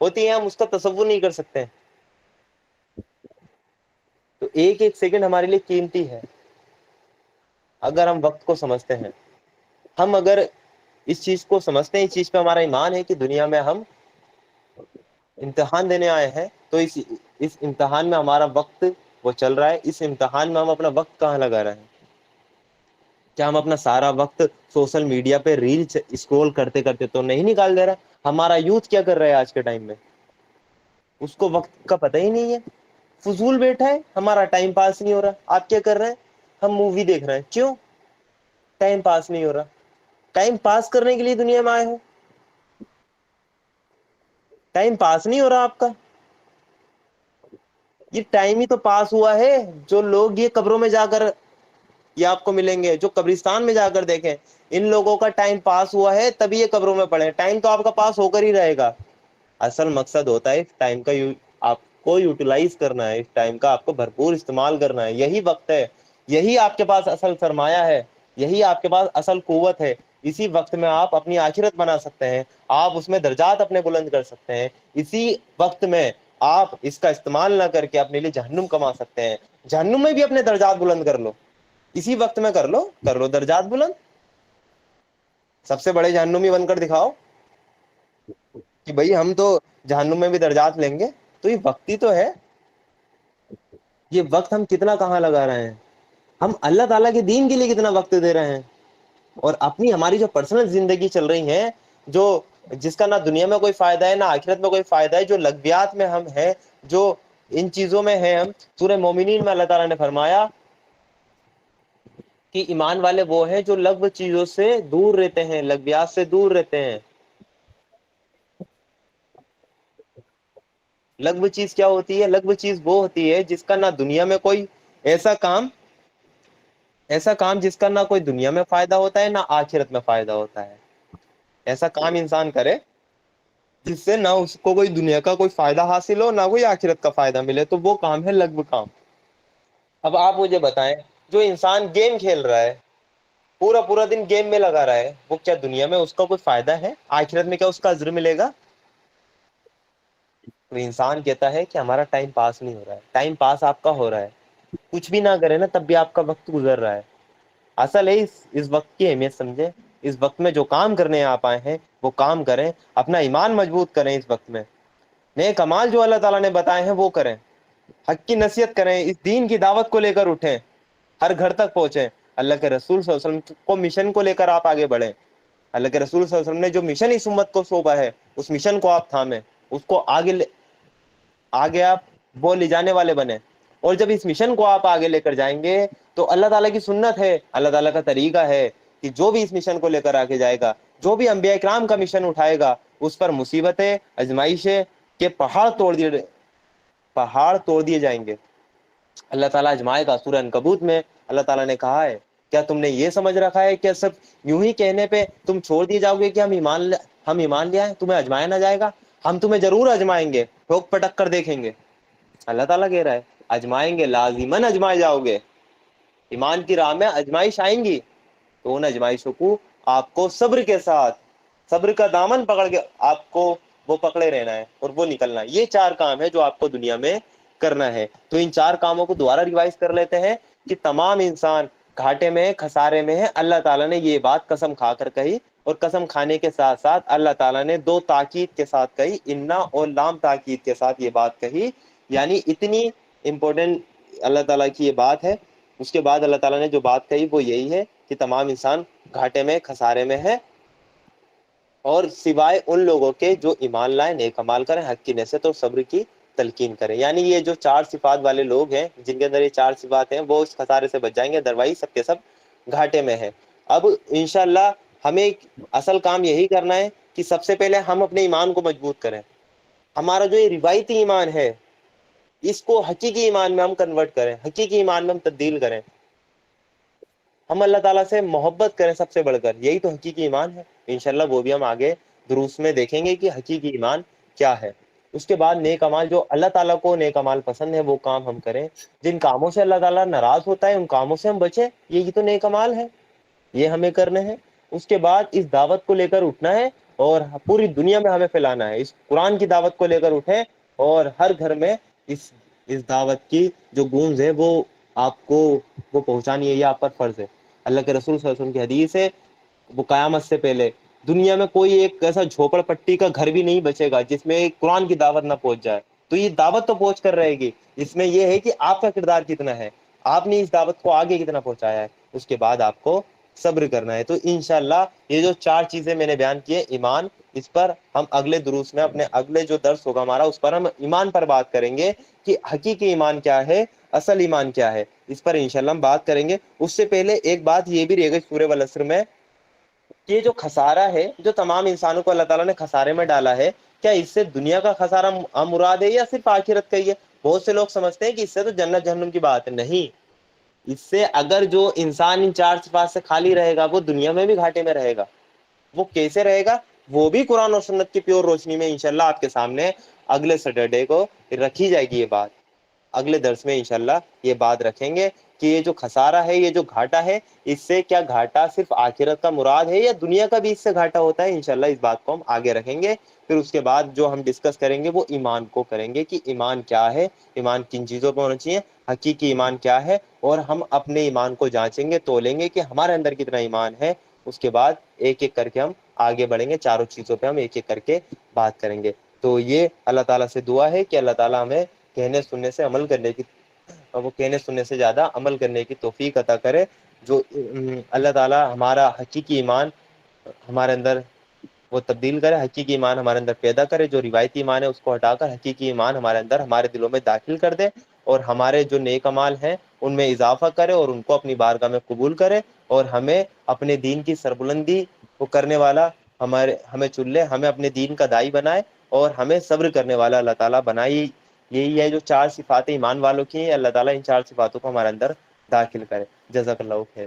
ہوتی ہیں ہم اس کا تصور نہیں کر سکتے. تو ایک سیکنڈ ہمارے لیے قیمتی ہے اگر ہم وقت کو سمجھتے ہیں. ہم اگر اس چیز کو سمجھتے ہیں، اس چیز پہ ہمارا ایمان ہے کہ دنیا میں ہم امتحان دینے آئے ہیں، تو اس امتحان میں ہمارا وقت وہ چل رہا ہے. اس امتحان میں ہم اپنا وقت کہاں لگا رہے ہیں؟ کیا ہم اپنا سارا وقت سوشل میڈیا پہ ریل اسکرول کرتے کرتے تو نہیں نکال دے رہا؟ ہمارا یوتھ کیا کر رہا ہے آج کے ٹائم میں؟ اس کو وقت کا پتہ ہی نہیں ہے، فضول بیٹھا ہے، ہمارا ٹائم پاس نہیں ہو رہا. آپ کیا کر رہے ہیں؟ ہم مووی دیکھ رہے ہیں. کیوں؟ ٹائم پاس نہیں ہو رہا. ٹائم پاس کرنے کے لیے دنیا میں آئے ہو، ٹائم پاس نہیں ہو رہا آپ کا. یہ ٹائم ہی تو پاس ہوا ہے جو لوگ یہ قبروں میں جا کر یہ آپ کو ملیں گے، جو قبرستان میں جا کر دیکھیں، ان لوگوں کا ٹائم پاس ہوا ہے تبھی یہ قبروں میں پڑے. ٹائم تو آپ کا پاس ہو کر ہی رہے گا. اصل مقصد ہوتا ہے ٹائم کا کو یوٹیلائز کرنا ہے, اس ٹائم کا آپ کو بھرپور استعمال کرنا ہے. یہی وقت ہے, یہی آپ کے پاس اصل سرمایہ ہے, یہی آپ کے پاس اصل قوت ہے. اسی وقت میں آپ اپنی آخرت بنا سکتے ہیں, آپ اس میں درجات اپنے بلند کر سکتے ہیں. اسی وقت میں آپ اس کا استعمال نہ کر کے اپنے لیے جہنم کما سکتے ہیں. جہنم میں بھی اپنے درجات بلند کر لو, اسی وقت میں کر لو درجات بلند. سب سے بڑے جہنمی بن کر دکھاؤ کہ بھئی ہم تو جہنم میں بھی درجات لیں گے. تو یہ وقت ہی تو ہے. یہ وقت ہم کتنا کہاں لگا رہے ہیں, ہم اللہ تعالیٰ کے دین کے لیے کتنا وقت دے رہے ہیں, اور اپنی ہماری جو پرسنل زندگی چل رہی ہے, جو جس کا نہ دنیا میں کوئی فائدہ ہے نہ آخرت میں کوئی فائدہ ہے, جو لغویات میں ہم ہیں, جو ان چیزوں میں ہیں ہم. سورہ مومنین میں اللہ تعالیٰ نے فرمایا کہ ایمان والے وہ ہیں جو لغو چیزوں سے دور رہتے ہیں, لغویات سے دور رہتے ہیں. لغو چیز کیا ہوتی ہے؟ لغو چیز وہ ہوتی ہے جس کا نہ دنیا میں کوئی ایسا کام جس کا نہ کوئی دنیا میں فائدہ ہوتا ہے نہ آخرت میں فائدہ ہوتا ہے. ایسا کام انسان کرے جس سے نہ اس کو کوئی دنیا کا کوئی فائدہ حاصل ہو نہ کوئی آخرت کا فائدہ ملے, تو وہ کام ہے لغو کام. اب آپ مجھے بتائیں, جو انسان گیم کھیل رہا ہے, پورا دن گیم میں لگا رہا ہے, وہ کیا دنیا میں اس کا کوئی فائدہ ہے؟ آخرت میں کیا اس کا اجر ملے گا؟ تو انسان کہتا ہے کہ ہمارا ٹائم پاس نہیں ہو رہا ہے. ٹائم پاس آپ کا ہو رہا ہے, کچھ بھی نہ کرے نا تب بھی آپ کا وقت گزر رہا ہے. اصل ہے اس وقت کی اہمیت سمجھیں. اس وقت میں جو کام کرنے آپ آئے ہیں وہ کام کریں, اپنا ایمان مضبوط کریں. اس وقت میں نیک اعمال جو اللہ تعالیٰ نے بتائے ہیں وہ کریں, حق کی نصیحت کریں, اس دین کی دعوت کو لے کر اٹھیں, ہر گھر تک پہنچیں. اللہ کے رسول صلی اللہ علیہ وسلم کو مشن کو لے کر آپ آگے بڑھیں. اللہ کے رسول صلی اللہ علیہ وسلم نے جو مشن اس امت کو سونپا ہے, اس مشن کو آپ تھامیں, اس کو آگے آپ وہ لے جانے والے بنے. اور جب اس مشن کو آپ آگے لے کر جائیں گے تو اللہ تعالیٰ کی سنت ہے, اللہ تعالیٰ کا طریقہ ہے کہ جو بھی اس مشن کو لے کر آگے جائے گا, جو بھی انبیاء کرام کا مشن اٹھائے گا, اس پر مصیبتیں, آزمائشیں کے پہاڑ توڑ دیے جائیں گے. اللہ تعالیٰ آزمائے گا. سورہ عنکبوت میں اللہ تعالیٰ نے کہا ہے, کیا تم نے یہ سمجھ رکھا ہے کہ سب یوں ہی کہنے پہ تم چھوڑ دیے جاؤ گے کہ ہم ایمان لے آئے, تمہیں آزمایا نہ جائے گا؟ ہم تمہیں ضرور آزمائیں گے, ٹھوک پٹک کر دیکھیں گے. اللہ تعالیٰ کہہ رہا ہے آزمائیں گے, لازماً آزمائے جاؤ گے. ایمان کی راہ میں آزمائش آئیں گی, تو ان آزمائشوں کو آپ کو صبر کے ساتھ, صبر کا دامن پکڑ کے آپ کو وہ پکڑے رہنا ہے اور وہ نکلنا ہے. یہ 4 کام ہے جو آپ کو دنیا میں کرنا ہے. تو ان 4 کاموں کو دوبارہ ریوائز کر لیتے ہیں کہ تمام انسان گھاٹے میں, خسارے میں ہے. اللہ تعالیٰ نے یہ بات قسم کھا کر کہی, اور قسم کھانے کے ساتھ ساتھ اللہ تعالیٰ نے 2 تاکید کے ساتھ کہی, انا اور لام تاکید کے ساتھ یہ بات کہی. یعنی اتنی امپورٹنٹ اللہ تعالیٰ کی یہ بات ہے. اس کے بعد اللہ تعالیٰ نے جو بات کہی وہ یہی ہے کہ تمام انسان گھاٹے میں, خسارے میں ہے, اور سوائے ان لوگوں کے جو ایمان لائیں, نیک اعمال کریں, حق کی نصیحت اور صبر کی تلقین کریں. یعنی یہ جو 4 صفات والے لوگ ہیں, جن کے اندر یہ 4 صفات ہیں, وہ اس خسارے سے بچ جائیں گے. ادروائز سب کے سب گھاٹے میں ہے. اب انشاءاللہ ہمیں اصل کام یہی کرنا ہے کہ سب سے پہلے ہم اپنے ایمان کو مضبوط کریں. ہمارا جو یہ روایتی ایمان ہے, اس کو حقیقی ایمان میں ہم کنورٹ کریں, حقیقی ایمان میں ہم تبدیل کریں. ہم اللہ تعالیٰ سے محبت کریں سب سے بڑھ کر, یہی تو حقیقی ایمان ہے. انشاءاللہ وہ بھی ہم آگے دروس میں دیکھیں گے کہ حقیقی ایمان کیا ہے. اس کے بعد نیک اعمال, جو اللہ تعالیٰ کو نیک اعمال پسند ہے وہ کام ہم کریں. جن کاموں سے اللہ تعالیٰ ناراض ہوتا ہے ان کاموں سے ہم بچیں, یہی تو نیک اعمال ہے, یہ ہمیں کرنے ہیں. اس کے بعد اس دعوت کو لے کر اٹھنا ہے اور پوری دنیا میں ہمیں پھیلانا ہے. اس قرآن کی دعوت کو لے کر اٹھیں اور ہر گھر میں اس دعوت کی جو گونج ہے وہ آپ کو وہ پہنچانی ہے, یہ آپ پر فرض ہے. اللہ کے رسول صلی اللہ علیہ وسلم کی حدیث ہے, وہ قیامت سے پہلے دنیا میں کوئی ایک ایسا جھوپڑ پٹی کا گھر بھی نہیں بچے گا جس میں قرآن کی دعوت نہ پہنچ جائے. تو یہ دعوت تو پہنچ کر رہے گی, اس میں یہ ہے کہ آپ کا کردار کتنا ہے, آپ نے اس دعوت کو آگے کتنا پہنچایا ہے. اس کے بعد آپ کو صبر کرنا ہے. تو انشاءاللہ یہ جو 4 چیزیں میں نے بیان کی ہیں, ایمان, اس پر ہم اگلے دروس میں, اپنے اگلے جو درس ہوگا ہمارا, اس پر ہم ایمان پر بات کریں گے کہ حقیقی ایمان کیا ہے, اصل ایمان کیا ہے. اس پر انشاءاللہ ہم بات کریں گے. اس سے پہلے ایک بات یہ بھی رہ گئی سورہ والعصر میں, کہ جو خسارہ ہے, جو تمام انسانوں کو اللہ تعالیٰ نے خسارے میں ڈالا ہے, کیا اس سے دنیا کا خسارہ مراد ہے یا صرف آخرت کا ہی ہے؟ بہت سے لوگ سمجھتے ہیں کہ اس سے تو جنت جہنم کی بات ہے. نہیں, اس سے اگر جو انسان ان 4 صفات سے خالی رہے گا وہ دنیا میں بھی گھاٹے میں رہے گا. وہ کیسے رہے گا؟ وہ بھی قرآن اور سنت کی پیور روشنی میں انشاءاللہ آپ کے سامنے اگلے سیٹرڈے کو رکھی جائے گی یہ بات، اگلے درس میں انشاءاللہ یہ بات رکھیں گے کہ یہ جو خسارہ ہے، یہ جو گھاٹا ہے، اس سے کیا گھاٹا صرف آخرت کا مراد ہے یا دنیا کا بھی اس سے گھاٹا ہوتا ہے؟ انشاءاللہ اس بات کو ہم آگے رکھیں گے۔ پھر اس کے بعد جو ہم ڈسکس کریں گے وہ ایمان کو کریں گے کہ ایمان کیا ہے، ایمان کن چیزوں پہ ہونا چاہیے، حقیقی ایمان کیا ہے، اور ہم اپنے ایمان کو جانچیں گے، تولیں گے کہ ہمارے اندر کتنا ایمان ہے۔ اس کے بعد ایک ایک کر کے ہم آگے بڑھیں گے، چاروں چیزوں پہ ہم ایک ایک کر کے بات کریں گے۔ تو یہ اللہ تعالیٰ سے دعا ہے کہ اللہ تعالیٰ ہمیں کہنے سننے سے عمل کرنے کی، وہ کہنے سننے سے زیادہ عمل کرنے کی توفیق عطا کرے۔ جو اللہ تعالیٰ ہمارا حقیقی ایمان ہمارے اندر وہ تبدیل کرے، حقیقی ایمان ہمارے اندر پیدا کرے، جو روایتی ایمان ہے اس کو ہٹا کر حقیقی ایمان ہمارے اندر ہمارے دلوں میں داخل کر دے، اور ہمارے جو نیک اعمال ہیں ان میں اضافہ کرے اور ان کو اپنی بارگاہ میں قبول کرے، اور ہمیں اپنے دین کی سربلندی کو کرنے والا ہمیں چن لے، ہمیں اپنے دین کا داعی بنائے، اور ہمیں صبر کرنے والا اللہ تعالیٰ بنائے۔ یہی ہے جو چار صفات ایمان والوں کی ہیں، اللہ تعالیٰ ان چار صفاتوں کو ہمارے اندر داخل کرے۔ جزاک اللہ خیر۔